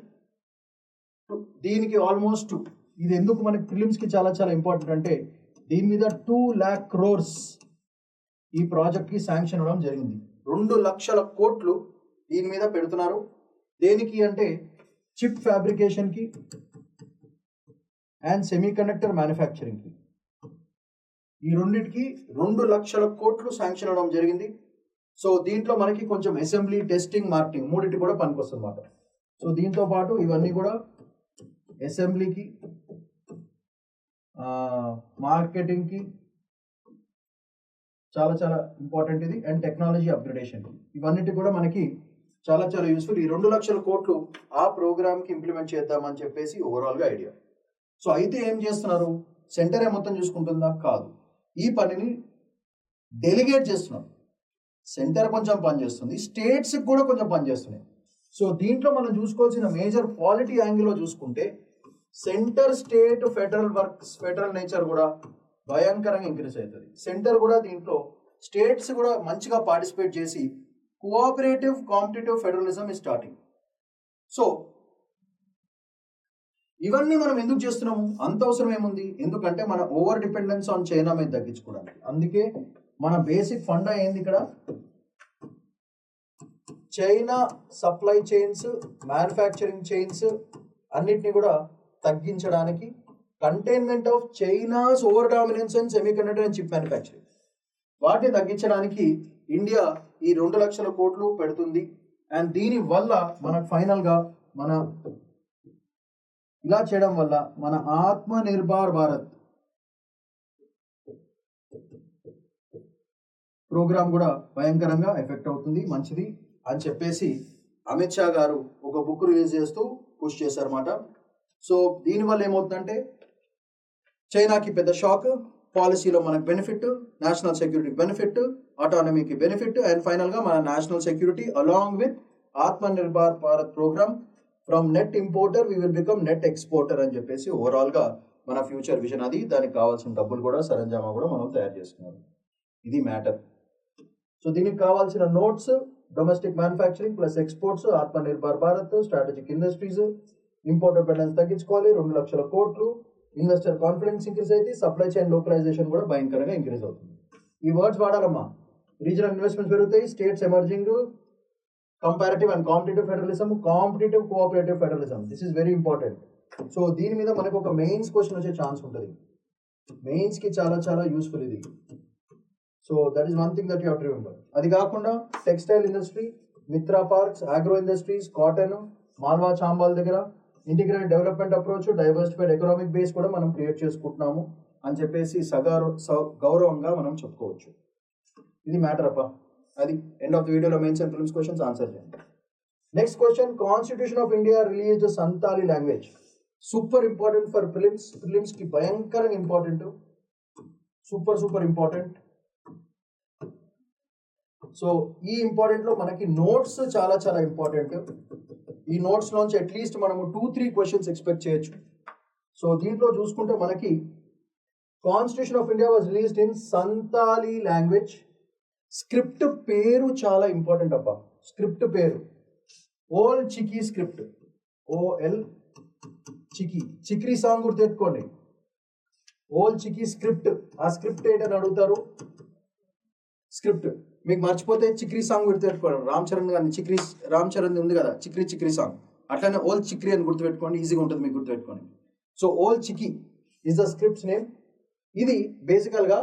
దీనికి ఆల్మోస్ట్ ఇది ఎందుకు మనకి ప్రిలిమ్స్కి చాలా చాలా ఇంపార్టెంట్ అంటే దీని మీద 2 lakh crores ఈ ప్రాజెక్ట్కి శాంక్షన్ అవ్వడం జరిగింది. 2 లక్షల కోట్లు దీని మీద పెడుతున్నారు. దేనికి అంటే చిప్ ఫ్యాబ్రికేషన్కి అండ్ సెమీకండక్టర్ మ్యానుఫ్యాక్చరింగ్కి. ఈ రెండింటికి 2 లక్షల కోట్లు శాంక్షన్ అవ్వడం జరిగింది. సో దీంట్లో మనకి కొంచెం అసెంబ్లీ, టెస్టింగ్, మార్కెటింగ్ మూడింటి కూడా పనికొస్తుంది అన్నమాట. సో దీంతో పాటు ఇవన్నీ కూడా అసెంబ్లీకి, మార్కెటింగ్కి చాలా చాలా ఇంపార్టెంట్ ఇది, అండ్ టెక్నాలజీ అప్గ్రేడేషన్, ఇవన్నిటి కూడా మనకి చాలా చాలా యూస్ఫుల్. ఈ 2 లక్షల కోట్లు ఆ ప్రోగ్రామ్కి ఇంప్లిమెంట్ చేద్దామని చెప్పేసి ఓవరాల్గా ఐడియా. సో అయితే ఏం చేస్తున్నారు, సెంటర్ మొత్తం చూసుకుంటుందా? కాదు. ఈ పనిని డెలిగేట్ చేస్తున్నారు. సెంటర్ కొంచెం పనిచేస్తుంది, స్టేట్స్కి కూడా కొంచెం పనిచేస్తున్నాయి. సో దీంట్లో మనం చూసుకోవాల్సిన మేజర్ పాలిటీ యాంగిల్లో చూసుకుంటే centre, state, federal works, federal nature కూడా భయంకరంగా ఇంక్రీజ్ అవుతుంది. సెంటర్ కూడా దీంట్లో స్టేట్స్ కూడా మంచిగా పార్టిసిపేట్ చేసి cooperative competitive federalism is starting. So ఇవన్నీ మనం ఎందుకు చేస్తున్నాము? అంత అవసరం ఏముంది? ఎందుకంటే మన ఓవర్ డిపెండెన్స్ ఆన్ చైనా మీద తగ్గించుకోవడానికి. అందుకే మన బేసిక్ ఫండా ఏంది ఇక్కడ, China supply chains, manufacturing chains అన్నిటిని కూడా తగ్గించడానికి, containment of China's over dominance and semiconductor and chip manufacturing, వాటిని తగ్గించడానికి ఇండియా ఈ 2 లక్షల కోట్లు పెడుతుంది. అండ్ దీని వల్ల మనకు ఫైనల్గా మన ఇలా చేయడం వల్ల మన ఆత్మ నిర్భర్ భారత్ ప్రోగ్రామ్ కూడా భయంకరంగా ఎఫెక్ట్ అవుతుంది. మంచిది అని చెప్పేసి అమిత్ షా గారు ఒక బుక్ రిలీజ్ చేస్తూ పుష్ చేశారన్నమాట. సో దీనివల్ల ఏమవుతుందంటే చైనాకి పెద్ద షాక్, పాలసీలో మనకు బెనిఫిట్, నేషనల్ సెక్యూరిటీకి బెనిఫిట్, ఆటానమీకి బెనిఫిట్, అండ్ ఫైనల్గా మన national security along with Atma Nirbhar Bharat program. From net importer we will become net exporter అని చెప్పేసి ఓవరాల్గా మన ఫ్యూచర్ విజన్ అది. దానికి కావాల్సిన డబ్బులు కూడా, సరంజామా కూడా మనం తయారు చేసుకున్నాం. ఇది మ్యాటర్. సో దీనికి కావాల్సిన notes domestic manufacturing plus exports, Atma Nirbhar Bharat, strategic industries, import dependence తగ్గించుకోవాలి, 2 లక్షల కోట్లు, ఇన్వెస్టర్ కాన్ఫిడెన్స్ ఇంక్రీజ్ అయితే సప్లై చైన్ లోకలైజేషన్ కూడా భయంకరంగా ఇంక్రీజ్ అవుతుంది. ఈ వర్డ్స్ వాడాలమ్మా. రీజనల్ ఇన్వెస్ట్మెంట్స్ పెరుగుతాయి, states emerging, comparative and competitive federalism, competitive cooperative federalism. This is very important. So దీని మీద మనకు ఒక మెయిన్స్ క్వశ్చన్ వచ్చే ఛాన్స్ ఉంటుంది. మెయిన్స్కి చాలా చాలా యూస్ఫుల్ ఇది. So that is one thing that you have to remember. అది కాకుండా textile industry, Mitra parks, agro industries, cotton, Malwa Chambal దగ్గర integrated development approach, diversified economic base కూడా మనం క్రియేట్ చేసుకుంటున్నాము అని చెప్పేసి గౌరవంగా మనం చెప్పుకోవచ్చు. ఇది మ్యాటర్ అప్ప. అది ఎండ్ ఆఫ్ ద వీడియోలో mains and prelims questions answer చేయండి. Next question, constitution of India released Santali language. Super important for prelims. ప్రిలిమ్స్కి భయంకరంగా ఇంపార్టెంట్, సూపర్ ఇంపార్టెంట్. సో ఈ ఇంపార్టెంట్లో మనకి నోట్స్ చాలా చాలా ఇంపార్టెంట్. ఈ నోట్స్ లోంచి అట్లీస్ట్ మనము 2-3 క్వశ్చన్స్ ఎక్స్పెక్ట్ చేయొచ్చు. సో దీంట్లో చూసుకుంటే మనకి constitution of India was released in Santali language. Script పేరు చాలా ఇంపార్టెంట్ అబ్బా. స్క్రిప్ట్ పేరు ఓల్ చికీ స్క్రిప్ట్, OL చికీ. చిక్రీ సాంగ్ గుర్తుపెట్టుకోండి, ఓల్ చికీ స్క్రిప్ట్. ఆ స్క్రిప్ట్ ఏంటని అడుగుతారు. స్క్రిప్ట్ మీకు మర్చిపోతే చిక్రీ సాంగ్ గుర్తుపెట్టుకోండి. రామ్ చరణ్ గారిని రామ్ చరణ్ ఉంది కదా, చిక్రీ సాంగ్. అట్లానే ఓల్ చిక్రీ అని గుర్తుపెట్టుకోండి, ఈజీగా ఉంటుంది మీకు గుర్తుపెట్టుకోండి. So Ol Chiki is the script's name. ఇది బేసికల్గా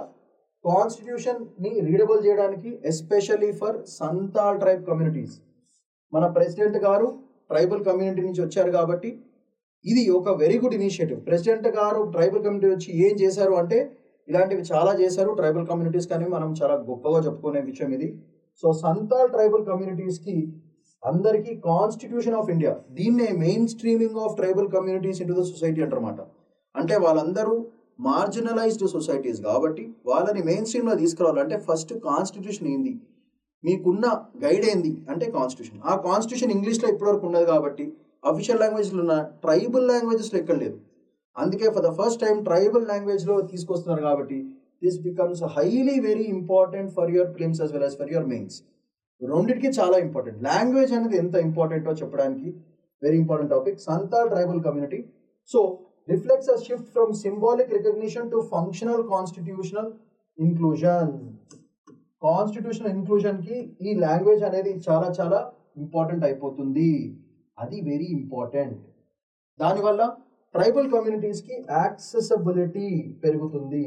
కాన్స్టిట్యూషన్ని రీడబుల్ చేయడానికి especially for Santal tribe communities. మన ప్రెసిడెంట్ గారు ట్రైబల్ కమ్యూనిటీ నుంచి వచ్చారు కాబట్టి ఇది ఒక very good initiative. President garu tribal community వచ్చి ఏం చేశారు అంటే ఇలాంటివి చాలా చేశారు ట్రైబల్ కమ్యూనిటీస్, కానీ మనం చాలా గొప్పగా చెప్పుకునే విషయం ఇది. సో సంతాల్ ట్రైబల్ కమ్యూనిటీస్కి అందరికీ కాన్స్టిట్యూషన్ ఆఫ్ ఇండియా, దీన్నే main streaming of tribal communities into the society అంటారన్నమాట. అంటే వాళ్ళందరూ మార్జినలైజ్డ్ సొసైటీస్ కాబట్టి వాళ్ళని మెయిన్ స్ట్రీమ్లో తీసుకురావాలంటే ఫస్ట్ కాన్స్టిట్యూషన్ ఏంది, మీకున్న గైడ్ ఏంది అంటే కాన్స్టిట్యూషన్. ఆ కాన్స్టిట్యూషన్ ఇంగ్లీష్లో ఇప్పటివరకు ఉండదు కాబట్టి అఫీషియల్ లాంగ్వేజ్లో ఉన్న ట్రైబల్ లాంగ్వేజెస్లో ఎక్కడ లేదు. అందుకే for the first time tribal లాంగ్వేజ్లో తీసుకొస్తున్నారు కాబట్టి this becomes highly very important for your prelims as well as for your mains. రెండింటికి చాలా ఇంపార్టెంట్. లాంగ్వేజ్ అనేది ఎంత ఇంపార్టెంటో చెప్పడానికి very important topic. Santal tribal community. So reflects a shift from symbolic recognition to functional constitutional inclusion. Constitutional inclusion కి ఈ language అనేది చాలా చాలా ఇంపార్టెంట్ అయిపోతుంది. అది వెరీ ఇంపార్టెంట్. దానివల్ల ట్రైబల్ కమ్యూనిటీస్ కి యాక్సెసిబిలిటీ పెరుగుతుంది.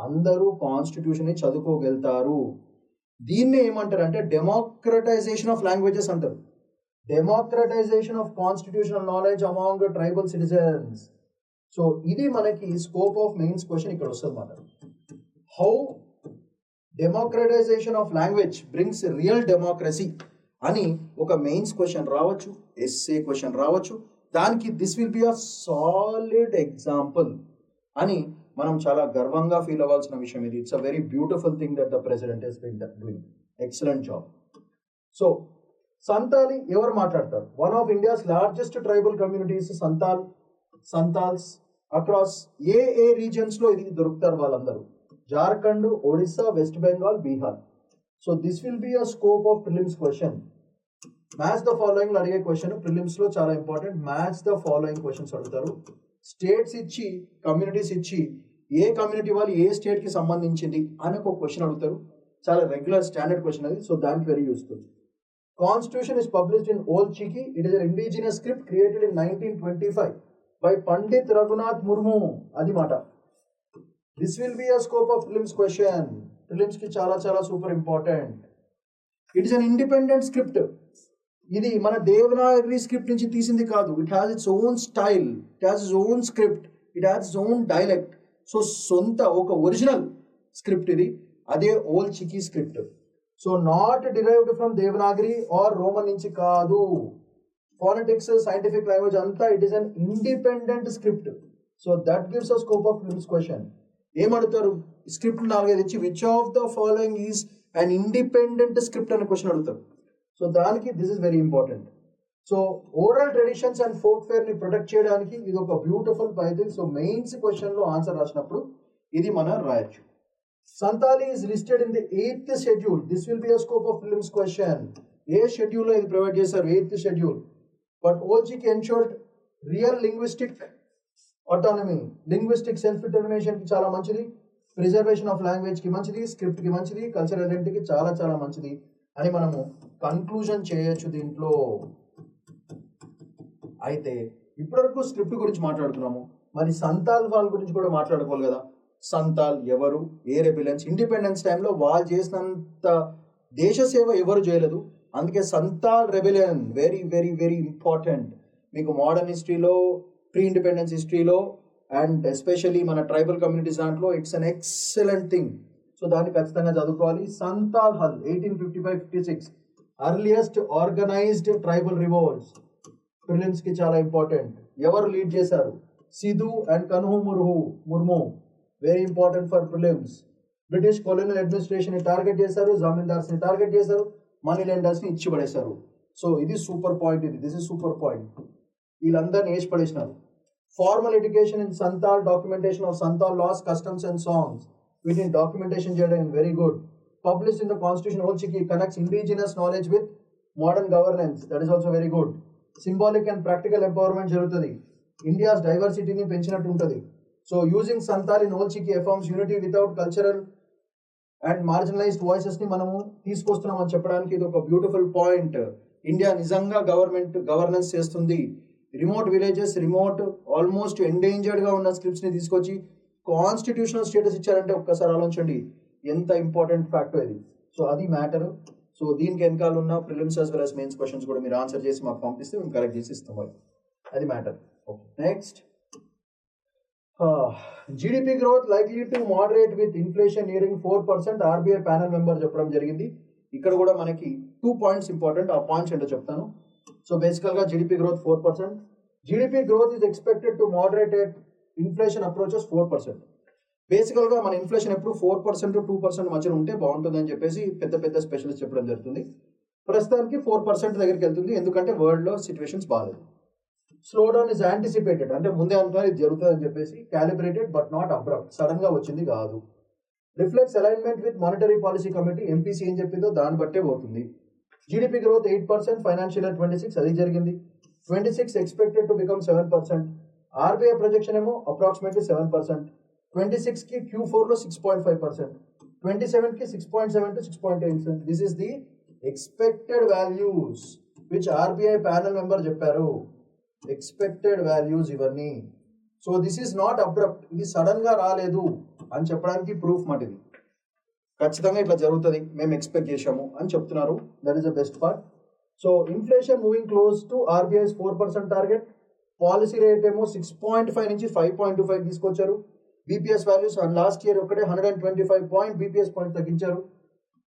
అందరూ కాన్స్టిట్యూషన్ ని చదువుకోగలుగుతారు. దీన్ని ఏమంటారు అంటే డెమోక్రటైజేషన్ ఆఫ్ లాంగ్వేజెస్ అంటారు. Democratisation of constitutional knowledge among tribal citizens. So ఇది మనకి స్కోప్ ఆఫ్ మెయిన్స్ క్వశ్చన్ ఇక్కడ వస్తుంది అన్నమాట. How democratisation of language brings real democracy అని ఒక మెయిన్స్ క్వశ్చన్ రావచ్చు, ఎస్ఏ క్వశ్చన్ రావచ్చు. దానికి this will be a solid example అని మనం చాలా గర్వంగా ఫీల్ అవ్వాల్సిన విషయం ఇది. It's a very beautiful thing that the president has been doing. Excellent job. So Santali ఎవరు మాట్లాడతారు? One of India's largest tribal communities Santals across ఏ రీజియన్స్ లో ఇది దొరుకుతారు వాళ్ళందరూ? Jharkhand, Odisha, west Bengal, Bihar. So this will be a scope of prelims question. Match the following అడిగే question prelims లో చాలా important. Match the following questions అడుగుతారు. స్టేట్స్ ఇచ్చి, కమ్యూనిటీస్ ఇచ్చి, ఏ కమ్యూనిటీ వాళ్ళు ఏ స్టేట్ కి సంబంధించింది అని ఒక క్వశ్చన్ అడుగుతారు. చాలా రెగ్యులర్ స్టాండర్డ్ క్వశ్చన్ అది. సో దానికి very useful. Constitution is published in Old Chiki. It is an indigenous script created in 1925 by Pandit Raghunath Murmu. Adi mata. This will be a scope of prelims question. Prelims ki chala chala super important. It is an independent script. Idi mana Devanagari script nunchi teesindi kaadu. It has its own style. It has its own script. It has its own dialect. So sonta oka original script idi. Ade Old Chiki script. So not derived from Devanagari or Roman nunchi kaadu. Phonetics, scientific language anta, it is an independent script. So that gives a scope of prelims question. Em adutaru script nalgaidu ichi which of the following is an independent script ana question adutaru. So daniki this is very important. So oral traditions and folk fare ni protect cheyadaniki idi oka beautiful pathway. So mains question lo answer rashinappudu idi mana rayachu. Santali is listed in the 8th schedule. This will be a scope of prelims question. A schedule is provided chesaru, 8th schedule. But Old Chiki ensured real linguistic autonomy. Linguistic self-determination ki chala manchidi. Preservation of language ki manchidi. Script ki manchidi. Cultural identity ki chala chala manchidi. అని మనము conclusion చేయొచ్చు దీంట్లో. అయితే ఇప్పటివరకు script గురించి మాట్లాడుతున్నాము. మరి సంతాల్ వాళ్ళ గురించి కూడా మాట్లాడుకోవాలి కదా. సంతాల్ ఎవరు, ఏ రెబిలియన్స్, ఇండిపెండెన్స్ టైంలో వాళ్ళు చేసినంత దేశ సేవ ఎవరు చేయలేదు. అందుకే Santal rebellion very very very important. మీకు మోడర్న్ హిస్టరీలో, ప్రీ ఇండిపెండెన్స్ హిస్టరీలో అండ్ ఎస్పెషల్లీ మన ట్రైబల్ కమ్యూనిటీస్ దాంట్లో it's an excellent thing. So దాన్ని ఖచ్చితంగా చదువుకోవాలి. Santal Hul 1855-56 earliest organized tribal revolts. Prelims కి చాలా ఇంపార్టెంట్. ఎవరు లీడ్ చేశారు? Sidhu and Kanhu Murmu. Very important for prelims. British colonial administration ని టార్గెట్ చేశారు, జమీందార్స్ ని టార్గెట్ చేశారు, మనీ లెండర్స్ ని ఇచ్చి పడేశారు. సో ఇది super point. This is super point. వీళ్ళందరినీ వేసి పడేసినారు. Formal education in Santal, documentation of Santal laws, customs and songs. వీటిని డాక్యుమెంటేషన్ చేయడం very good. Published in the constitution Ol Chiki connects indigenous knowledge with modern governance. That is also very good. Symbolic and practical empowerment జరుగుతుంది. India's డైవర్సిటీని పెంచినట్టు ఉంటుంది. So using Santal in Old Chiki affirms unity without cultural and marginalized voices ni manamu తీసుకొస్తున్నాం అని చెప్పడానికి ఇది ఒక beautiful point. India నిజంగా గవర్నెన్స్ చేస్తుంది. Remote villages, remote almost endangered గా ఉన్న స్క్రిప్ట్స్ ని తీసుకొచ్చి కాన్స్టిట్యూషనల్ స్టేటస్ ఇచ్చారంటే ఒక్కసారి ఆలోచించండి ఎంత ఇంపార్టెంట్ ఫ్యాక్టర్ ఇది. సో అది మ్యాటర్. సో దీనికి వెనకాల ఉన్న prelims as well as mains questions కూడా మీరు ఆన్సర్ చేసి మాకు పంపిస్తే మేము కరెక్ట్ చేసి ఇస్తాం. అది matter. Okay, next. GDP growth likely to moderate with inflation nearing 4%. RBI panel member చెప్పడం జరిగింది. ఇక్కడ కూడా మనకి 2 పాయింట్స్ ఇంపార్టెంట్. ఆ పాయింట్స్ ఏంటో చెప్తాను. సో బేసికల్ గా GDP growth 4%. GDP growth is expected to moderate at inflation approaches 4%. బేసికల్ గా మన ఇన్ఫ్లేషన్ ఎప్పుడు 4% to 2% మధ్యలో ఉంటే బాగుంటుంది అని చెప్పేసి పెద్ద పెద్ద స్పెషలిస్ట్ చెప్పడం జరుగుతుంది. ప్రస్తుతానికి 4% దగ్గరికి వెళ్తుంది, ఎందుకంటే వరల్డ్ లో సిచ్యువేషన్స్ బాగాలేదు. స్లో డౌన్ ఇస్ యాంటిసిపేటెడ్, అంటే ముందే అనుకున్నారు ఇది జరుగుతుంది అని చెప్పేసి. Calibrated but not abrupt, sudden గా వచ్చింది కాదు. Reflects alignment with monetary policy committee, MPC ఏం చెప్పిందో దాన్ని బట్టే పోతుంది. జీడిపి గ్రోత్ 8% ఫైనాన్షియల్ ఇయర్ 26, అది జరిగింది. 26 expected to become 7%. RBI projection ఏమో అప్రాక్సిమేట్లీ 7%, 26కి Q4లో 6.5%, 27కి 6.7 to 6.8%. This is the expected values which RBI panel member చెప్పారు. ఎక్స్పెక్టెడ్ వాల్యూస్ ఇవన్నీ. So this is not abrupt, ఇది సడన్ గా రాలేదు అని చెప్పడానికి ప్రూఫ్ మాట ఇది. ఖచ్చితంగా ఇట్లా జరుగుతుంది, మేము ఎక్స్పెక్ట్ చేశాము అని చెప్తున్నారు. That is the best part. So inflation moving close to RBI's 4% target. Policy rate ఏమో 6.5 నుంచి 5.25 తీసుకొచ్చారు. బీపీఎస్ వాల్యూస్ లాస్ట్ ఇయర్ ఒకటే 125 బీపీఎస్ పాయింట్ తగ్గించారు.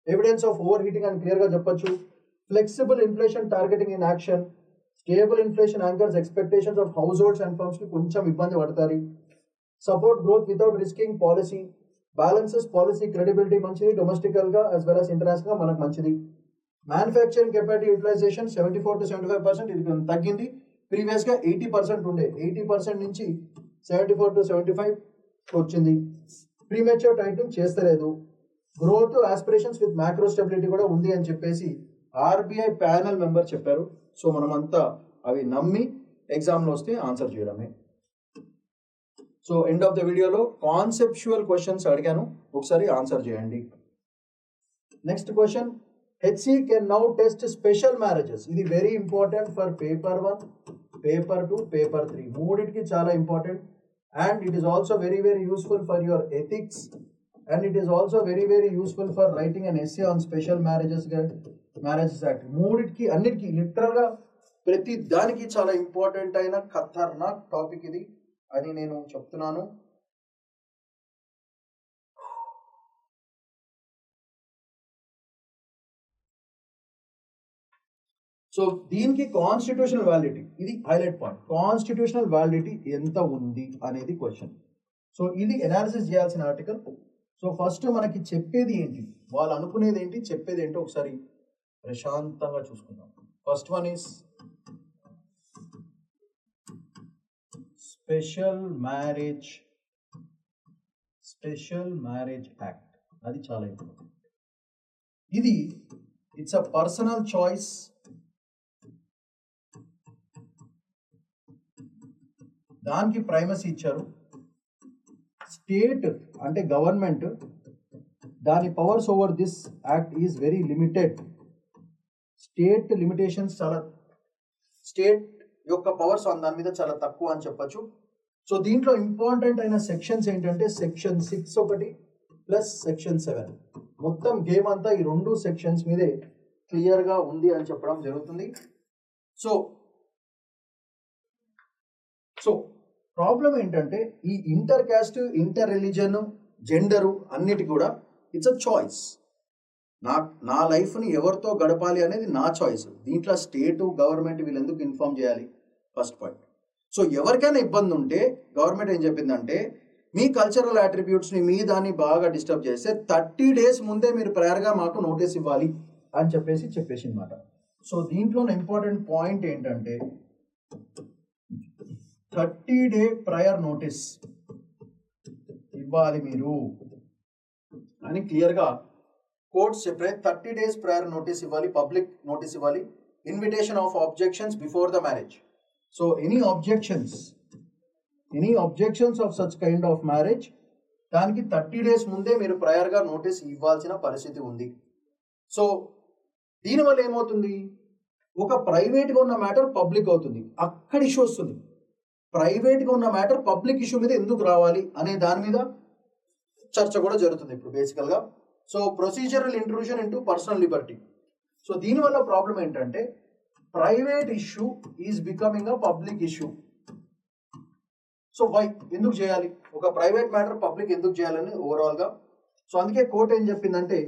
ఎవిడెన్స్ ఆఫ్ ఓవర్ హీటింగ్ అని క్లియర్ గా చెప్పొచ్చు. Flexible inflation targeting in action. Stable inflation anchors expectations of house holds and firms కి కొంచెం ఇబ్బంది పడతారు. Support growth without risking policy. Balances policy credibility మంచిది, డొమెస్టికల్ గా యాజ్ వెల్ as ఇంటర్నేషనల్ గా మనకు మంచిది. మ్యానుఫ్యాక్చరింగ్ కెపాసిటీ యూటిలైజేషన్ 74 to 75%, ఇది తగ్గింది. ప్రీవియస్ గా 80% ఉండే, 80% నుంచి 74 to 75 వచ్చింది. ప్రీమెచ్యూర్ టైటింగ్ చేస్తలేదు. Growth aspirations with macro stability కూడా ఉంది అని చెప్పేసి ఆర్బీఐ ప్యానల్ మెంబర్ చెప్పారు. సో మనమంతా అవి నమ్మి ఎగ్జామ్లో వస్తే ఆన్సర్ చేయడమే. సో ఎండ్ ఆఫ్ ద వీడియోలో కాన్సెప్చువల్ క్వశ్చన్స్ అడిగాను, ఒకసారి ఆన్సర్ చేయండి. Next question, HC can now test special marriages. ఇది very important for paper 1, paper 2, paper 3 మూడింటికి చాలా important. And it is also very very useful for your ethics, and it is also very very useful for writing and essay on special marriages act. మూడింటికి అన్నిటికీ literal గా ప్రతి దానికి చాలా important అయిన ఖతర్నాక్ topic ఇది అని నేను చెప్తున్నాను. సో దీనికి కాన్స్టిట్యూషనల్ వ్యాలిడిటీ, ఇది హైలైట్ పాయింట్. కాన్స్టిట్యూషనల్ వ్యాలిడిటీ ఎంత ఉంది అనేది క్వశ్చన్. సో ఇది ఎనాలిసిస్ చేయాల్సిన ఆర్టికల్. సో ఫస్ట్ మనకి చెప్పేది ఏంటి, వాళ్ళు అనుకునేది ఏంటి, చెప్పేది ఏంటో ఒకసారి ప్రశాంతంగా చూసుకుందాం. First one is special marriage act. అది చాలా ఇంపార్టెంట్. ఇది ఇట్స్ అ పర్సనల్ చాయిస్. దానికి ప్రైమసీ ఇచ్చారు. స్టేట్ అంటే గవర్నమెంట్, దాని powers over this act is very limited. State limitations చాలా, స్టేట్ యొక్క పవర్స్ దాని మీద చాలా తక్కువ అని చెప్పచ్చు. సో దీంట్లో ఇంపార్టెంట్ అయిన సెక్షన్స్ ఏంటంటే సెక్షన్ 6 ఒకటి ప్లస్ సెక్షన్ 7. మొత్తం గేమ్ అంతా ఈ 2 సెక్షన్స్ మీదే క్లియర్ గా ఉంది అని చెప్పడం జరుగుతుంది. సో ప్రాబ్లం ఏంటంటే ఈ inter caste, inter religion, gender అన్నిటి కూడా ఇట్స్ అ చాయిస్. నా లైఫ్ని ఎవరితో గడపాలి అనేది నా చాయిస్. దీంట్లో స్టేటు, గవర్నమెంట్ వీళ్ళెందుకు ఇన్ఫార్మ్ చేయాలి, ఫస్ట్ పాయింట్. సో ఎవరికైనా ఇబ్బంది ఉంటే గవర్నమెంట్ ఏం చెప్పిందంటే మీ కల్చరల్ అట్రిబ్యూట్స్ని మీ దాన్ని బాగా డిస్టర్బ్ చేస్తే 30 days ముందే మీరు ప్రయర్గా మాకు నోటీస్ ఇవ్వాలి అని చెప్పేసి అనమాట. సో దీంట్లో ఇంపార్టెంట్ పాయింట్ ఏంటంటే 30 day ప్రయర్ నోటీస్ ఇవ్వాలి మీరు అని క్లియర్గా కోర్ట్స్ చెప్పాయి. 30 days ప్రయర్ నోటీస్ ఇవ్వాలి, పబ్లిక్ నోటీస్ ఇవ్వాలి. Invitation of objections before the marriage. So any objections of such kind of marriage, దానికి 30 days ముందే మీరు ప్రయర్గా నోటీస్ ఇవ్వాల్సిన పరిస్థితి ఉంది. సో దీనివల్ల ఏమవుతుంది, ఒక ప్రైవేట్గా ఉన్న మ్యాటర్ పబ్లిక్ అవుతుంది, అక్కడ ఇష్యూ వస్తుంది. ప్రైవేట్గా ఉన్న మ్యాటర్ పబ్లిక్ ఇష్యూ మీద ఎందుకు రావాలి అనే దాని మీద చర్చ కూడా జరుగుతుంది ఇప్పుడు బేసికల్గా. So procedural intrusion into personal liberty. So దీనివల్ల ప్రాబ్లం ఏంటంటే private issue is becoming a public issue. So why, ఎందుకు చేయాలి, ఒక ప్రైవేట్ మ్యాటర్ పబ్లిక్ ఎందుకు చేయాలని ఓవరాల్గా. సో అందుకే కోర్ట్ ఏం చెప్పిందంటే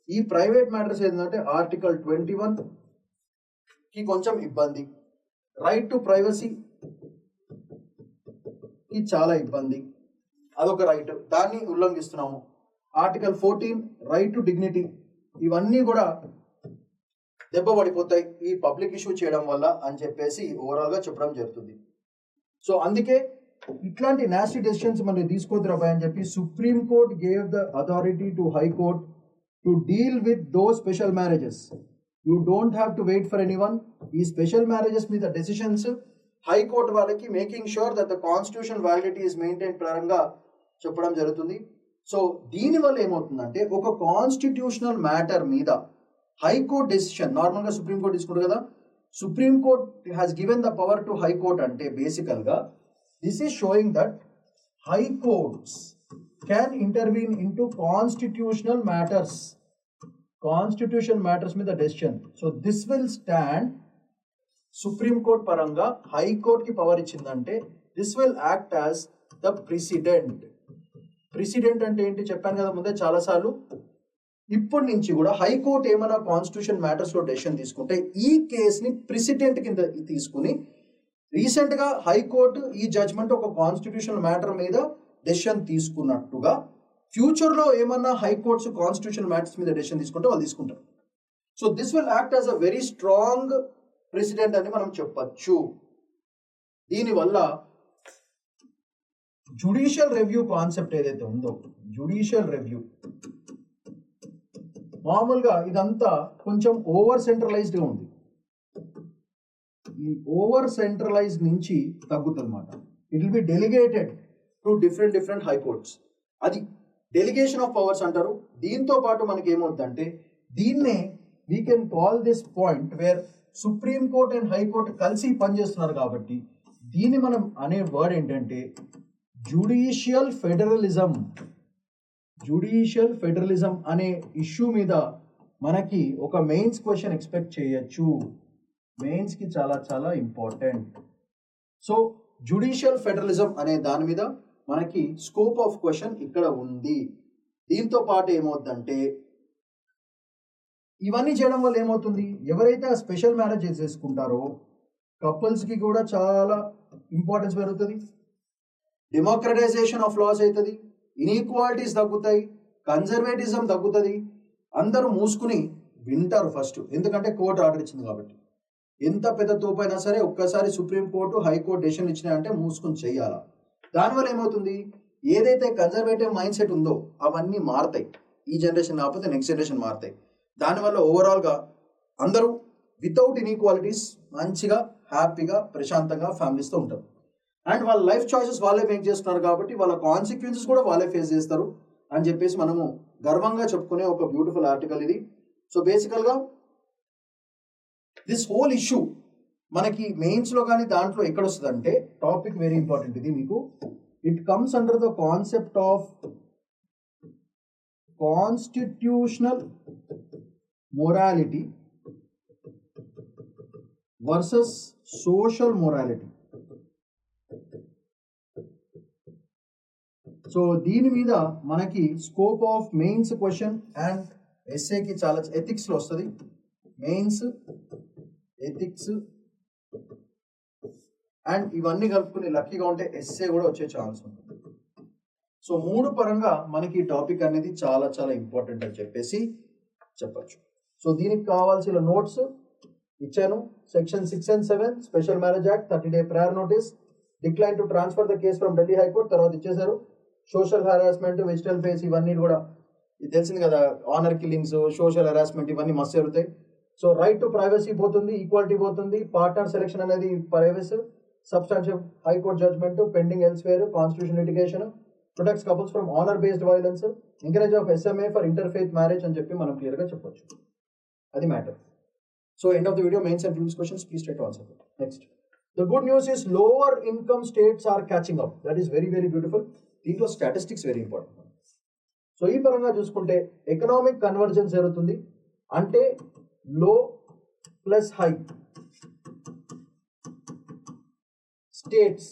ఈ ప్రైవేట్ మ్యాటర్స్ ఏంటంటే ఆర్టికల్ 21కి కొంచెం ఇబ్బంది, రైట్ టు ప్రైవసీ ఇది చాలా ఇబ్బంది, అదొక రైట్, దాన్ని ఉల్లంఘిస్తున్నాము. ఆర్టికల్ 14 రైట్ టు డిగ్నిటీ, ఇవన్నీ కూడా దెబ్బ పడిపోతాయి ఈ పబ్లిక్ ఇష్యూ చేయడం వల్ల అని చెప్పేసి ఓవరాల్గా చెప్పడం జరుగుతుంది. సో అందుకే ఇట్లాంటి నాస్టీ డెసిషన్స్ మనం తీసుకోవద్దు రాబాయ్ అని చెప్పి supreme court gave the authority to high court to deal with those special marriages. You don't have to wait for anyone. ఈ స్పెషల్ మ్యారేజెస్ మీద డెసిషన్స్ హైకోర్టు వాళ్ళకి making sure that the constitution validity is maintain పరంగా చెప్పడం జరుగుతుంది. సో దీనివల్ల ఏమవుతుందంటే ఒక కాన్స్టిట్యూషనల్ మ్యాటర్ మీద హైకోర్టు డెసిషన్, నార్మల్గా సుప్రీంకోర్టు తీసుకుంటారు కదా, supreme court has given the power to high court అంటే బేసికల్గా this is showing that high courts can intervene into constitutional matters, constitution matters మీద decision. So this will stand, supreme court పరంగా హైకోర్టుకి పవర్ ఇచ్చిందంటే this will act as the president. President అంటే ఏంటి చెప్పాను కదా ముందే చాలాసార్లు. ఇప్పటి నుంచి కూడా హైకోర్టు ఏమైనా కాన్స్టిట్యూషన్ మ్యాటర్స్లో డెసిషన్ తీసుకుంటే ఈ కేసుని ప్రెసిడెంట్ కింద తీసుకుని, రీసెంట్గా హైకోర్టు ఈ జడ్జ్మెంట్ ఒక కాన్స్టిట్యూషన్ మ్యాటర్ మీద డెసిషన్ తీసుకున్నట్టుగా ఫ్యూచర్లో ఏమన్నా హైకోర్ట్స్ కాన్స్టిట్యూషన్ మ్యాటర్స్ మీద డెసిషన్ తీసుకుంటే వాళ్ళు తీసుకుంటారు. So this will act as a very strong president అని మనం చెప్పచ్చు. దీనివల్ల జుడిషియల్ రివ్యూ కాన్సెప్ట్ ఏదైతే ఉందో, జుడిషియల్ రివ్యూ మామూలుగా ఇదంతా కొంచెం ఓవర్ సెంట్రలైజ్డ్గా ఉంది. ఈ ఓవర్ సెంట్రలైజ్ నుంచి తగ్గుతుంది అన్నమాట. It will be delegated to different high courts. అది డెలిగేషన్ ఆఫ్ పవర్స్ అంటారు. దీంతో పాటు మనకి ఏమవుతుందంటే దీన్నే we can call this point where supreme court and high court కలిసి పనిచేస్తున్నారు కాబట్టి దీన్ని మనం అనే వర్డ్ ఏంటంటే జుడిషియల్ ఫెడరలిజం. జుడిషియల్ ఫెడరలిజం అనే ఇష్యూ మీద మనకి ఒక మెయిన్స్ క్వశ్చన్ ఎక్స్పెక్ట్ చేయొచ్చు. మెయిన్స్కి చాలా చాలా ఇంపార్టెంట్. సో జుడిషియల్ ఫెడరలిజం అనే దాని మీద మనకి స్కోప్ ఆఫ్ క్వశ్చన్ ఇక్కడ ఉంది. దీంతో పాటు ఏమవుతుందంటే ఇవన్నీ చేయడం వల్ల ఏమవుతుంది, ఎవరైతే ఆ స్పెషల్ మ్యారేజ్ చేసుకుంటారో కపుల్స్కి కూడా చాలా ఇంపార్టెన్స్ పెరుగుతుంది, డెమోక్రటైజేషన్ ఆఫ్ లాస్ అవుతుంది, ఇన్ఈక్వాలిటీస్ తగ్గుతాయి, కన్జర్వేటిజం తగ్గుతుంది. అందరూ మూసుకుని వింటారు ఫస్ట్, ఎందుకంటే కోర్టు ఆర్డర్ ఇచ్చింది కాబట్టి. ఎంత పెద్ద తోపైనా సరే ఒక్కసారి సుప్రీంకోర్టు హైకోర్టు డెసిషన్ ఇచ్చినాయంటే మూసుకుని చెయ్యాలా. దానివల్ల ఏమవుతుంది, ఏదైతే కన్జర్వేటివ్ మైండ్ సెట్ ఉందో అవన్నీ మారుతాయి. ఈ జనరేషన్ కాకపోతే నెక్స్ట్ జనరేషన్ మారుతాయి. దానివల్ల ఓవరాల్గా అందరూ వితౌట్ ఇన్ఈక్వాలిటీస్ మంచిగా హ్యాపీగా ప్రశాంతంగా ఫ్యామిలీస్తో ఉంటారు. అండ్ వాళ్ళ లైఫ్ చాయిసెస్ వాళ్ళే మేక్ చేస్తున్నారు కాబట్టి వాళ్ళ కాన్సిక్వెన్సెస్ కూడా వాళ్ళే ఫేస్ చేస్తారు అని చెప్పేసి మనము గర్వంగా చెప్పుకునే ఒక బ్యూటిఫుల్ ఆర్టికల్ ఇది. సో బేసికల్గా దిస్ హోల్ ఇష్యూ మనకి మెయిన్స్లో కానీ దాంట్లో ఎక్కడ వస్తుంది అంటే టాపిక్ వెరీ ఇంపార్టెంట్ ఇది మీకు. It comes under the concept of constitutional morality versus social morality. So దీని మీద మనకి scope of mains question and ఎస్ఏకి చాలా ఎథిక్స్లో వస్తుంది. మెయిన్స్, ఎథిక్స్ అండ్ ఇవన్నీ కలుపుకుని లక్కీగా ఉంటే ఎస్ఏ కూడా వచ్చే ఛాన్స్ ఉంటుంది. సో మూడు పరంగా మనకి టాపిక్ అనేది చాలా చాలా ఇంపార్టెంట్ అని చెప్పేసి చెప్పచ్చు. సో దీనికి కావాల్సిన నోట్స్ ఇచ్చాను. Section 6 and 7 special marriage act 30 day prior notice, decline to transfer the case from Delhi high court తర్వాత ఇచ్చేశారు. సోషల్ హెరాస్మెంట్, వెజిటల్ ఫేస్ ఇవన్నీ కూడా ఇది తెలిసింది కదా, ఆనర్ కిల్లింగ్స్, సోషల్ హెరాస్మెంట్ ఇవన్నీ మస్తు జరుగుతాయి. సో రైట్ టు ప్రైవసీ పోతుంది, ఈక్వాలిటీ పోతుంది, పార్ట్నర్ సెలెక్షన్ అనేది privacy, substantial high court judgement pending elsewhere, constitution litigation, protects couples from honour based violence, encourage of SMA for interfaith marriage అని చెప్పి మనం క్లియర్గా చెప్పొచ్చు. అది matter. So end of the video mains and previous questions please try to answer. Next, the good news is lower income states are catching up. That is very very beautiful. దీంట్లో statistics very important. So ఈ పరంగా చూసుకుంటే economic convergence జరుగుతుంది అంటే low plus high states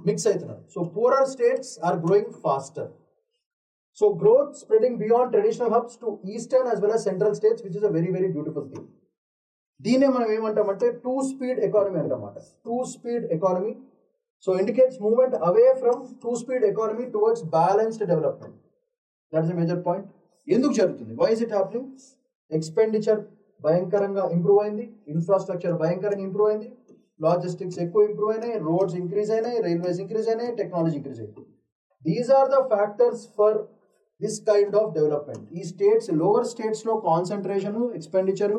mix అవుతున్నారు. So poorer states are growing faster. So growth spreading beyond traditional hubs to eastern as well as central states which is a very very beautiful thing. దీన్నే మనం ఏమంటామంటే 2 speed economy అంటామాట. 2 speed economy. So indicates movement away from 2 speed economy towards balanced development. That is a major point. ఎందుకు జరుగుతుంది? Why is it happening? Expenditure భయంకరంగా improve అయింది, infrastructure భయంకరంగా improve అయింది, లాజిస్టిక్స్ ఎక్కువ ఇంప్రూవ్ అయినాయి, రోడ్స్ ఇంక్రీజ్ అయినాయి, రైల్వేస్ ఇంక్రీజ్ అయినాయి, టెక్నాలజీ ఇంక్రీజ్ అయింది. These are the factors for this kind of development. ఈ స్టేట్స్ లోవర్ స్టేట్స్లో కాన్సన్ట్రేషన్, ఎక్స్పెండిచర్,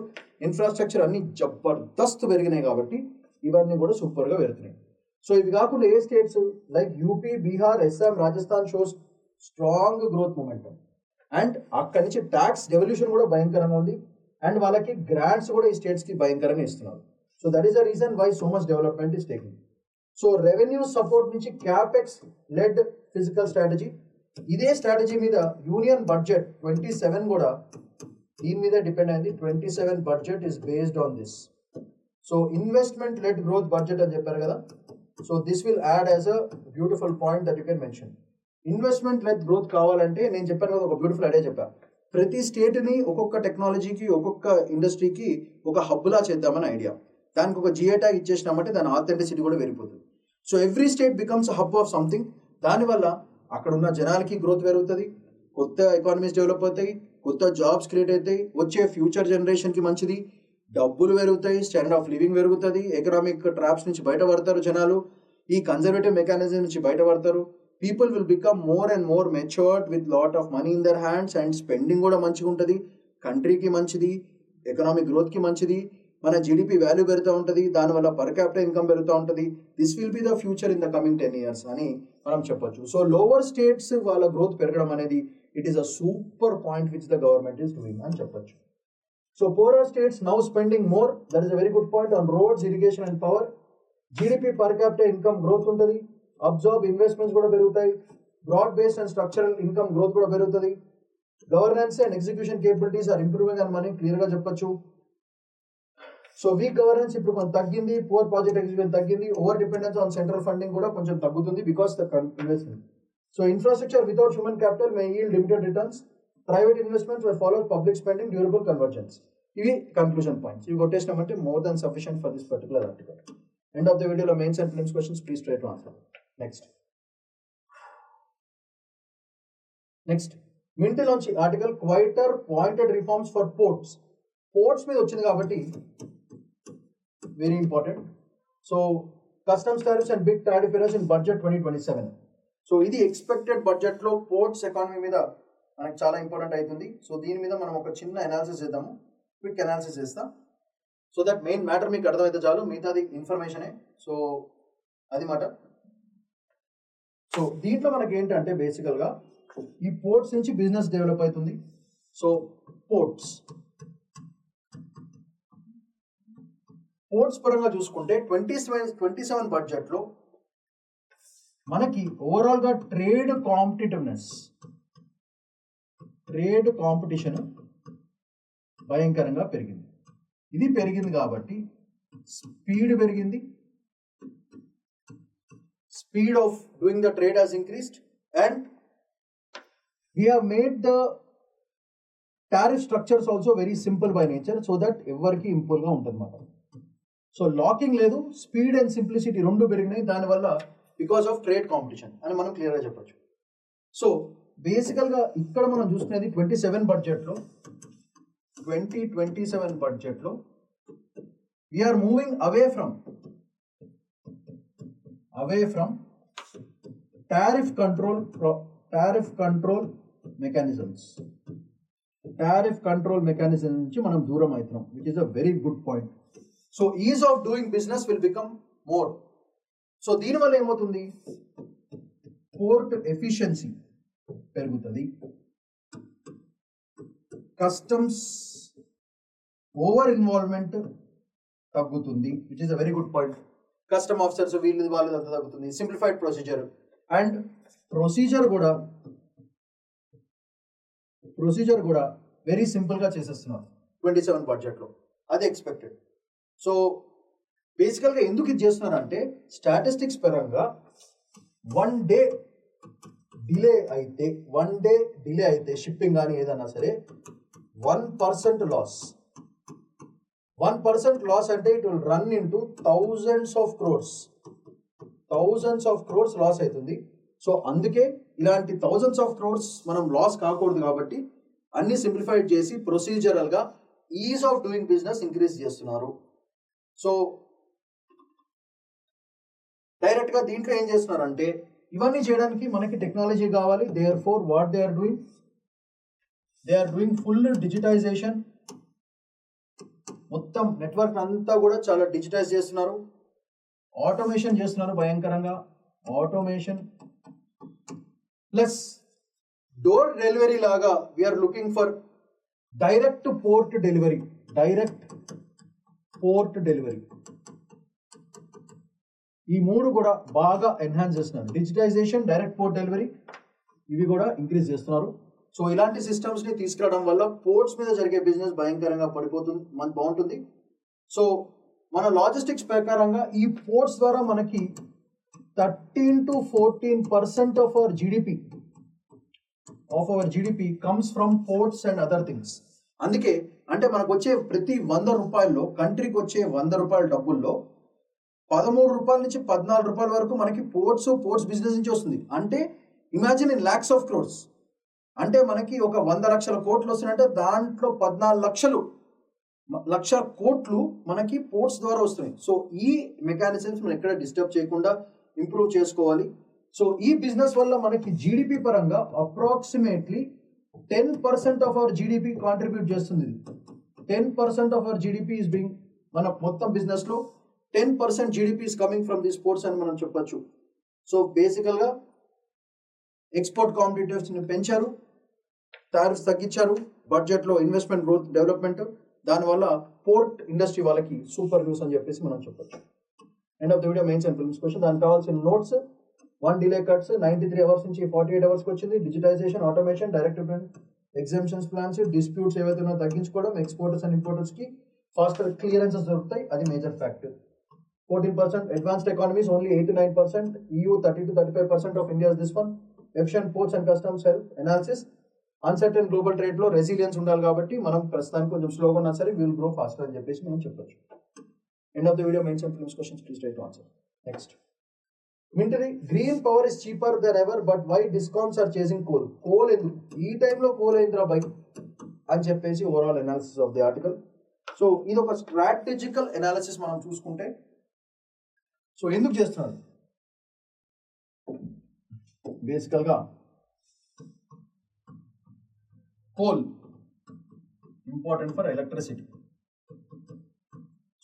ఇన్ఫ్రాస్ట్రక్చర్ అన్ని జబర్దస్త్ పెరిగినాయి కాబట్టి ఇవన్నీ కూడా సూపర్గా పెరుగుతున్నాయి. సో ఇవి కాకుండా ఏ states like UP, Bihar, Assam, Rajasthan shows strong growth momentum. And అక్కడి నుంచి ట్యాక్స్ డెవల్యూషన్ కూడా భయంకరంగా ఉంది. అండ్ వాళ్ళకి గ్రాంట్స్ కూడా ఈ స్టేట్స్కి భయంకరంగా ఇస్తున్నారు. So that is the reason why so much development is taking. So revenue support నుంచి క్యాపెక్స్ లెడ్ ఫిజికల్ స్ట్రాటజీ. ఇదే స్ట్రాటజీ మీద యూనియన్ బడ్జెట్ 27 కూడా దీని మీద డిపెండ్ అయింది. 27 budget is based on this. So investment led growth budget అని చెప్పారు కదా. So this will add as a beautiful point that you can mention. Investment led growth కావాలంటే నేను చెప్పాను కదా, ఒక బ్యూటిఫుల్ ఐడియా చెప్పాను. ప్రతి స్టేట్ని ఒక్కొక్క టెక్నాలజీకి, ఒక్కొక్క ఇండస్ట్రీకి ఒక హబ్లా చేద్దామని ఐడియా. దానికి ఒక జిఐ ట్యాగ్ ఇచ్చేసినామంటే దాని ఆథెంటిసిటీ కూడా పెరిగిపోతుంది. So every state becomes hub of something. దానివల్ల అక్కడ ఉన్న జనాలకి గ్రోత్ పెరుగుతుంది, కొత్త ఎకానమీస్ డెవలప్ అవుతాయి, కొత్త జాబ్స్ క్రియేట్ అవుతాయి, వచ్చే ఫ్యూచర్ జనరేషన్కి మంచిది, డబ్బులు పెరుగుతాయి, స్టాండర్డ్ ఆఫ్ లివింగ్ పెరుగుతుంది, ఎకనామిక్ ట్రాప్స్ నుంచి బయటపడతారు జనాలు, ఈ కన్జర్వేటివ్ మెకానిజం నుంచి బయటపడతారు. People will become more and more matured with lot of money in their hands. And spending కూడా మంచిగా ఉంటుంది, కంట్రీకి మంచిది, ఎకనామిక్ గ్రోత్కి మంచిది, మన జీడిపి వాల్యూ పెరుగుతూ ఉంటుంది, దానివల్ల పర్ క్యాపిటల్ ఇన్కమ్ పెరుగుతూ ఉంటుంది. This will be the future in the coming 10 years అని మనం చెప్పొచ్చు. సో లోవర్ స్టేట్స్ వాళ్ళ గ్రోత్ పెరగడం అనేది it is a super point which the government is doing అని చెప్పొచ్చు. So poorer states now spending more. That is a very good point on roads, irrigation and power. GDP per capita income growth ఉంటుంది, absorb investments కూడా పెరుగుతాయి, broad based and structural income growth కూడా పెరుగుతుంది, governance and execution capabilities are improving అని మనం క్లియర్గా చెప్పొచ్చు. So weak governance ఇప్పుడు కొంచెం తగ్గింది, పువర్ ప్రాజెక్ట్ ఎగ్జిక్యూషన్ తగ్గింది, over dependence on central funding కూడా కొంచెం తగ్గుతుంది because the investment. So infrastructure without human capital May yield limited returns. Private investments will follow public spending, durable convergence. ఇవి conclusion points. ఇవి కొట్టేసినామంటే more than sufficient for this particular article. End of the వీడియోలో mains and prelims questions please try to answer. Next మింటిలోంచి article quieter pointed reforms for ports. Ports మీద వచ్చింది కాబట్టి very important. So customs tariffs and big tariff errors in budget 2027. So ఇది expected బడ్జెట్లో ports economy మీద మనకు చాలా important అవుతుంది. సో దీని మీద మనం ఒక చిన్న అనాలిసిస్ చేద్దాము, క్విక్ అనాలిసిస్ చేస్తాం. సో దట్ మెయిన్ మ్యాటర్ మీకు అర్థమైతే చాలు, మిగతాది ఇన్ఫర్మేషనే. సో అది మాట. సో దీంట్లో మనకి ఏంటంటే బేసికల్గా ఈ పోర్ట్స్ నుంచి బిజినెస్ డెవలప్ అవుతుంది. సో పోర్ట్స్ పరంగా చూసుకుంటే 27 బడ్జెట్లో మనకి ఓవరాల్గా ట్రేడ్ కాంపిటీషన్ భయంకరంగా పెరిగింది. ఇది పెరిగింది కాబట్టి స్పీడ్ పెరిగింది, speed of doing the trade has increased and we have made the tariff structures also very simple by nature so that ఎవరికి ఇంపుల్గా ఉంటుంది అన్నమాట. సో లాకింగ్ లేదు, స్పీడ్ అండ్ సింప్లిసిటీ రెండు పెరిగినాయి దానివల్ల బికాస్ ఆఫ్ ట్రేడ్ కాంపిటీషన్ అని మనం క్లియర్గా చెప్పొచ్చు. సో బేసికల్గా ఇక్కడ మనం చూసుకునేది 2027 బడ్జెట్లో we are moving away from tariff control mechanism నుంచి మనం దూరం అవుతున్నాం, which is a very good point. So ease of doing business will become more. So దీనివల్ల ఏమవుతుంది, పోర్ట్ ఎఫిషియన్సీ పెరుగుతుంది, కస్టమ్స్ ఓవర్ ఇన్వాల్వ్మెంట్ తగ్గుతుంది, which is a very good point. Custom officers వాళ్ళు అంతా తగ్గుతుంది, సింప్లిఫైడ్ ప్రొసీజర్ అండ్ ప్రొసీజర్ కూడా very సింపుల్గా చేసేస్తున్నారు 27 బడ్జెట్లో, అది ఎక్స్పెక్టెడ్. సో బేసికల్గా ఎందుకు ఇది చేస్తున్నారంటే స్టాటిస్టిక్స్ పరంగా వన్ డే డిలే అయితే షిప్పింగ్ కానీ ఏదన్నా సరే 1% లాస్ అంటే it will run into thousands of crores loss అవుతుంది. సో అందుకే ఇలాంటి థౌజండ్స్ ఆఫ్ క్రోర్స్ మనం లాస్ కాకూడదు కాబట్టి అన్ని సింప్లిఫైడ్ చేసి ప్రొసీజరల్గా ease of doing business increase చేస్తున్నారు. సో డైరెక్ట్గా దీంట్లో ఏం చేస్తున్నారంటే ఇవన్నీ చేయడానికి మనకి టెక్నాలజీ కావాలి. Therefore what they are doing full digitisation. మొత్తం నెట్వర్క్ అంతా కూడా చాలా డిజిటైజ్ చేస్తున్నారు. ఆటోమేషన్ చేస్తున్నారు భయంకరంగా. ఆటోమేషన్ ప్లస్ డోర్ డెలివరీ లాగా we are looking for direct port delivery. ఈ మూడు కూడా బాగా ఎన్హాన్స్ చేస్తున్నారు. డిజిటైజేషన్, డైరెక్ట్ పోర్ట్ డెలివరీ, ఇవి కూడా ఇంక్రీజ్ చేస్తున్నారు. సో ఇలాంటి సిస్టమ్స్ ని తీసుకురావడం వల్ల పోర్ట్స్ మీద జరిగే బిజినెస్ భయంకరంగా పడిపోతుంది, మనకు బాగుంటుంది. సో మన లాజిస్టిక్స్ ప్రకారంగా ఈ పోర్ట్స్ ద్వారా మనకి 13 to 14% of our GDP comes from ports and other things. అందుకే అంటే మనకు వచ్చే ప్రతి 100 రూపాయల్లో, కంట్రీకి వచ్చే 100 రూపాయల డబ్బుల్లో 13 రూపాయల నుంచి 14 రూపాయల వరకు మనకి పోర్ట్స్ బిజినెస్ నుంచి వస్తుంది. అంటే imagine in lakhs of crores. అంటే మనకి ఒక 100 లక్షల కోట్లు వస్తున్నాయంటే దాంట్లో 14 లక్షల కోట్లు మనకి పోర్ట్స్ ద్వారా వస్తున్నాయి. సో ఈ మెకానిజమ్స్ మనం ఎక్కడ డిస్టర్బ్ చేయకుండా ఇంప్రూవ్ చేసుకోవాలి. సో ఈ బిజినెస్ వల్ల మనకి జీడిపి పరంగా approximately 10% of our GDP contribute చేస్తుంది. 10% of our GDP is being, మన మొత్తం బిజినెస్ లో 10% GDP is coming from this ports అని మనం చెప్పొచ్చు. సో బేసికల్ గా ఎక్స్పోర్ట్ కాంపిటేటివ్స్ ని పెంచారు, టారిఫ్స్ తగ్గించారు, బడ్జెట్ లో ఇన్వెస్ట్మెంట్, గ్రోత్, డెవలప్మెంట్, దానివల్ల పోర్ట్ ఇండస్ట్రీ వాళ్ళకి సూపర్ న్యూస్ అని చెప్పేసి మనం చెప్పొచ్చు. End of the video mains and films question. దానికి కావాల్సిన నోట్స్ 1 డిలే కట్స్ 93 అవర్స్ నుంచి 48 అవర్స్కి వచ్చింది. Digitisation, automation, direct payment, exemptions plans, disputes ఏవైతే ఉన్నాయో తగ్గించుకోవడం, ఎక్స్పోర్టర్స్ అండ్ ఇంపోర్టర్స్ కి ఫాస్టర్ క్లియరెన్సెస్ దొరుకుతాయి, అది major factor. 14% advanced economies only 8 to 9%, EU 30 to 35% of India's this one. Efficient ports and customs help analysis. Uncertain global trade లో resilience ఉండాలి కాబట్టి మనం ప్రస్తుతానికి కొంచెం స్లోగా ఉన్నా సరే విల్ గ్రో ఫాస్టర్ అని చెప్పేసి మనం చెప్పొచ్చు. End of the video mains and films questions, please try to answer. Next, wintry green power is cheaper than ever but why discounts are chasing coal. Coal ఎందుకు ఈ టైంలో కోల్ అయిందిరా బై అని చెప్పేసి overall analysis of the article. So ఇది ఒక strategical analysis మనం చూసుకుంటే. సో ఎందుకు చేస్తున్నారు, బేసికల్ గా coal important for electricity.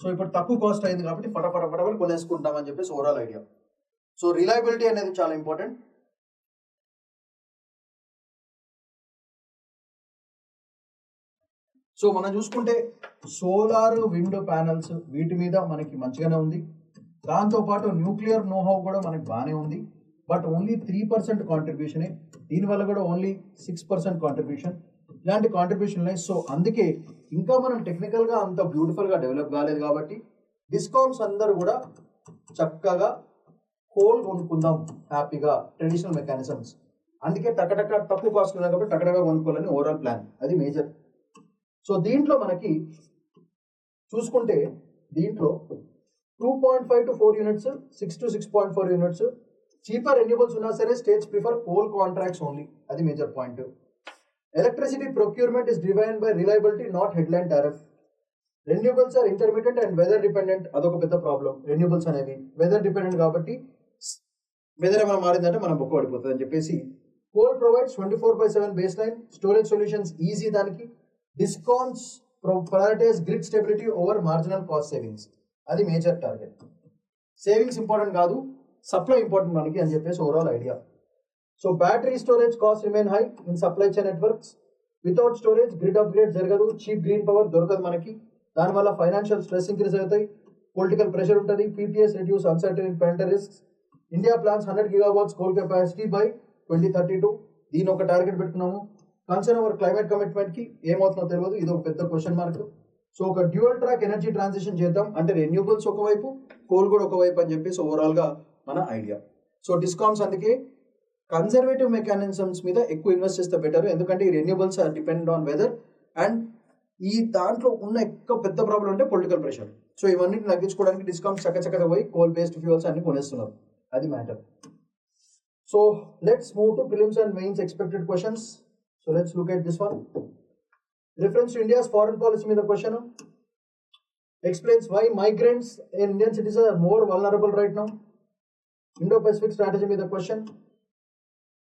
So ఇప్పుడు తక్కువ కాస్ట్ అయింది కాబట్టి ఫటాఫట కొనేసుకుంటామని చెప్పేసి ఓవరాల్ ఐడియా. సో రిలయబిలిటీ అనేది చాలా ఇంపార్టెంట్. సో మనం చూసుకుంటే సోలార్, విండ్ ప్యానల్స్ వీటి మీద మనకి మంచిగానే ఉంది. దాంతోపాటు న్యూక్లియర్ నోహౌ కూడా మనకి బాగానే ఉంది. బట్ ఓన్లీ 3% కాంట్రిబ్యూషనే, దీనివల్ల కూడా ఓన్లీ 6% కాంట్రిబ్యూషన్, ఇలాంటి కాంట్రిబ్యూషన్ ఉన్నాయి. సో అందుకే ఇంకా మనం టెక్నికల్గా అంత బ్యూటిఫుల్గా డెవలప్ కాలేదు కాబట్టి డిస్కౌంట్స్ అందరూ కూడా చక్కగా కోల్ కొనుక్కుందాం హ్యాపీగా, ట్రెడిషనల్ మెకానిజమ్స్. అందుకే తక్కువ కాస్ట్ ఉన్నాయి కాబట్టి టకటగా కొనుక్కోవాలని ఓవరాల్ ప్లాన్, అది మేజర్. సో దీంట్లో మనకి చూసుకుంటే దీంట్లో 2.5 to 4 units, 6 to 6.4 units cheaper renewables ఉన్నా సరే states prefer coal contracts only, అది major point. Electricity procurement is driven by reliability, not headline tariff. Renewables are intermediate and weather dependent, అదొక పెద్ద ప్రాబ్లం. రెన్యూబుల్స్ అనేవి వెదర్ డిపెండెంట్ కాబట్టి weather ఏమైనా మారిందంటే మనం బొక్క పడిపోతుంది అని చెప్పేసి. Coal provides 24/7 base line storage solutions, easy దానికి. Discounts prioritise grid stability over marginal cost savings, అది మేజర్ టార్గెట్. సేవింగ్స్ ఇంపార్టెంట్ కాదు, సప్లై ఇంపార్టెంట్ మనకి అని చెప్పేసి overall idea. So battery storage cost remain high in supply chain networks. Without storage grid upgrade జరగదు, cheap green power దొరకదు మనకి. దానివల్ల financial stress increase అవుతాయి, పొలిటికల్ ప్రెషర్ ఉంటుంది. PPS reduce uncertain planetary risks. India plans 100 gigawatts coal capacity by 2032, దీని ఒక target పెట్టుకున్నాము. Concern over climate commitment కి ఏమవుతుందో తెలియదు, ఇది ఒక పెద్ద క్వశ్చన్ మార్క్. సో ఒక డ్యూయల్ ట్రాక్ ఎనర్జీ ట్రాన్సిషన్ చేద్దాం అంటే రెన్యూబుల్స్ ఒకవైపు, కోల్ కూడా ఒకవైపు అని చెప్పేసి ఓవరాల్ గా మన ఐడియా. సో డిస్కౌంట్స్ అందుకే కన్జర్వేటివ్ మెకానిజమ్స్ మీద ఎక్కువ ఇన్వెస్ట్ చేస్తే బెటర్, ఎందుకంటే ఈ renewables are depend on weather and ఈ దాంట్లో ఉన్న ఎక్కువ పెద్ద ప్రాబ్లం అంటే పొలిటికల్ ప్రెషర్. సో ఇవన్నీ తగ్గించుకోవడానికి డిస్కౌంట్స్ చక్కచక్కగా పోయి కోల్ బేస్డ్ ఫ్యూయల్స్ అన్ని కొనేస్తున్నారు, అది matter. So let's move to prelims and mains expected questions. So let's look at this one. Reference to India's foreign policy మీద question. Explains why migrants and Indian citizens are more vulnerable right now. Indo-Pacific strategy మీద question.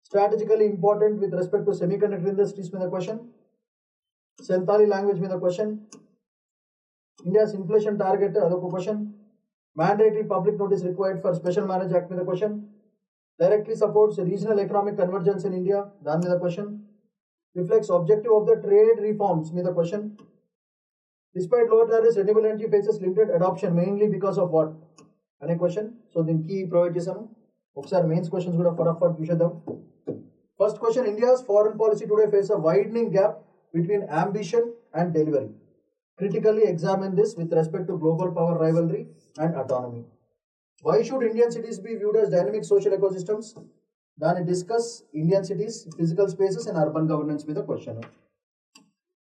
Strategically important with respect to semiconductor industries మీద question. Santali language మీద question. India's inflation target అదొక question. Mandatory public notice required for Special Marriage Act మీద question. Directly supports regional economic convergence in India, దాని మీద question. Reflects objective of the trade reforms మీద question. Despite lower tariffs, renewable energy faces limited adoption mainly because of what? అనే question. So దీనికి key provide చేశాను. ఒకసారి mains questions కూడా ఫటాఫట్ చూసేద్దాం. First question, India's foreign policy today face a widening gap between ambition and delivery. Critically examine this with respect to global power rivalry and autonomy. Why should Indian cities be viewed as dynamic social ecosystems? Then discuss Indian cities, physical spaces and urban governance with a question.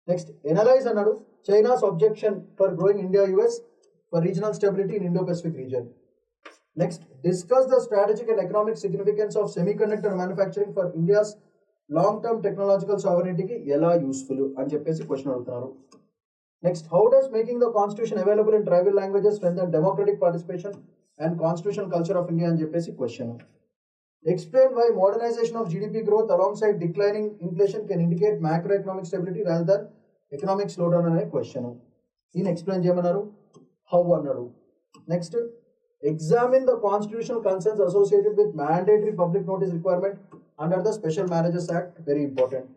Next, analyze another China's objection for growing India-US for regional stability in Indo-Pacific region. Next, discuss the strategic and economic significance of semiconductor manufacturing for India's long-term technological sovereignty ki ela useful అని చెప్పేసి question అడుగుతున్నారు. Next, how does making the constitution available in tribal languages strengthen democratic participation and constitutional culture of India అని చెప్పేసి question. Explain why modernization of GDP growth alongside declining inflation can indicate macroeconomic stability rather than economic slowdown అనే question. దీన్ని explain చేయమన్నారు. How అన్నాడు. Next, examine the constitutional concerns associated with mandatory public notice requirement under the Special Marriages Act. Very important.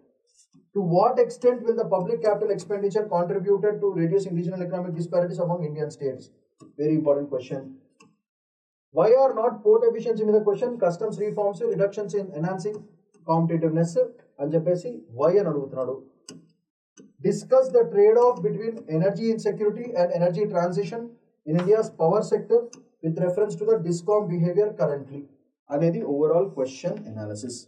To what extent will the public capital expenditure contributed to reducing regional economic disparities among Indian states? Very important question. Why are not port efficiency with the question? Customs reforms, reductions in enhancing competitiveness అని చెప్పేసి why అని అడుగుతున్నాడు. Discuss the trade-off between energy insecurity and energy transition in India's power sector with reference to the DISCOM behavior currently అనేది overall question analysis.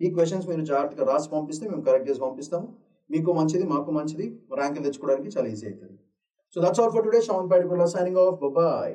ఈ questions మీరు జాగ్రత్తగా రాసి పంపిస్తే మేము కరెక్ట్ చేసి పంపిస్తాము. మీకు మంచిది, మాకు మంచిది, ర్యాంకులు తెచ్చుకోవడానికి చాలా ఈజీ అవుతుంది. So that's all for today. Shravan Padipalli signing off. Bye.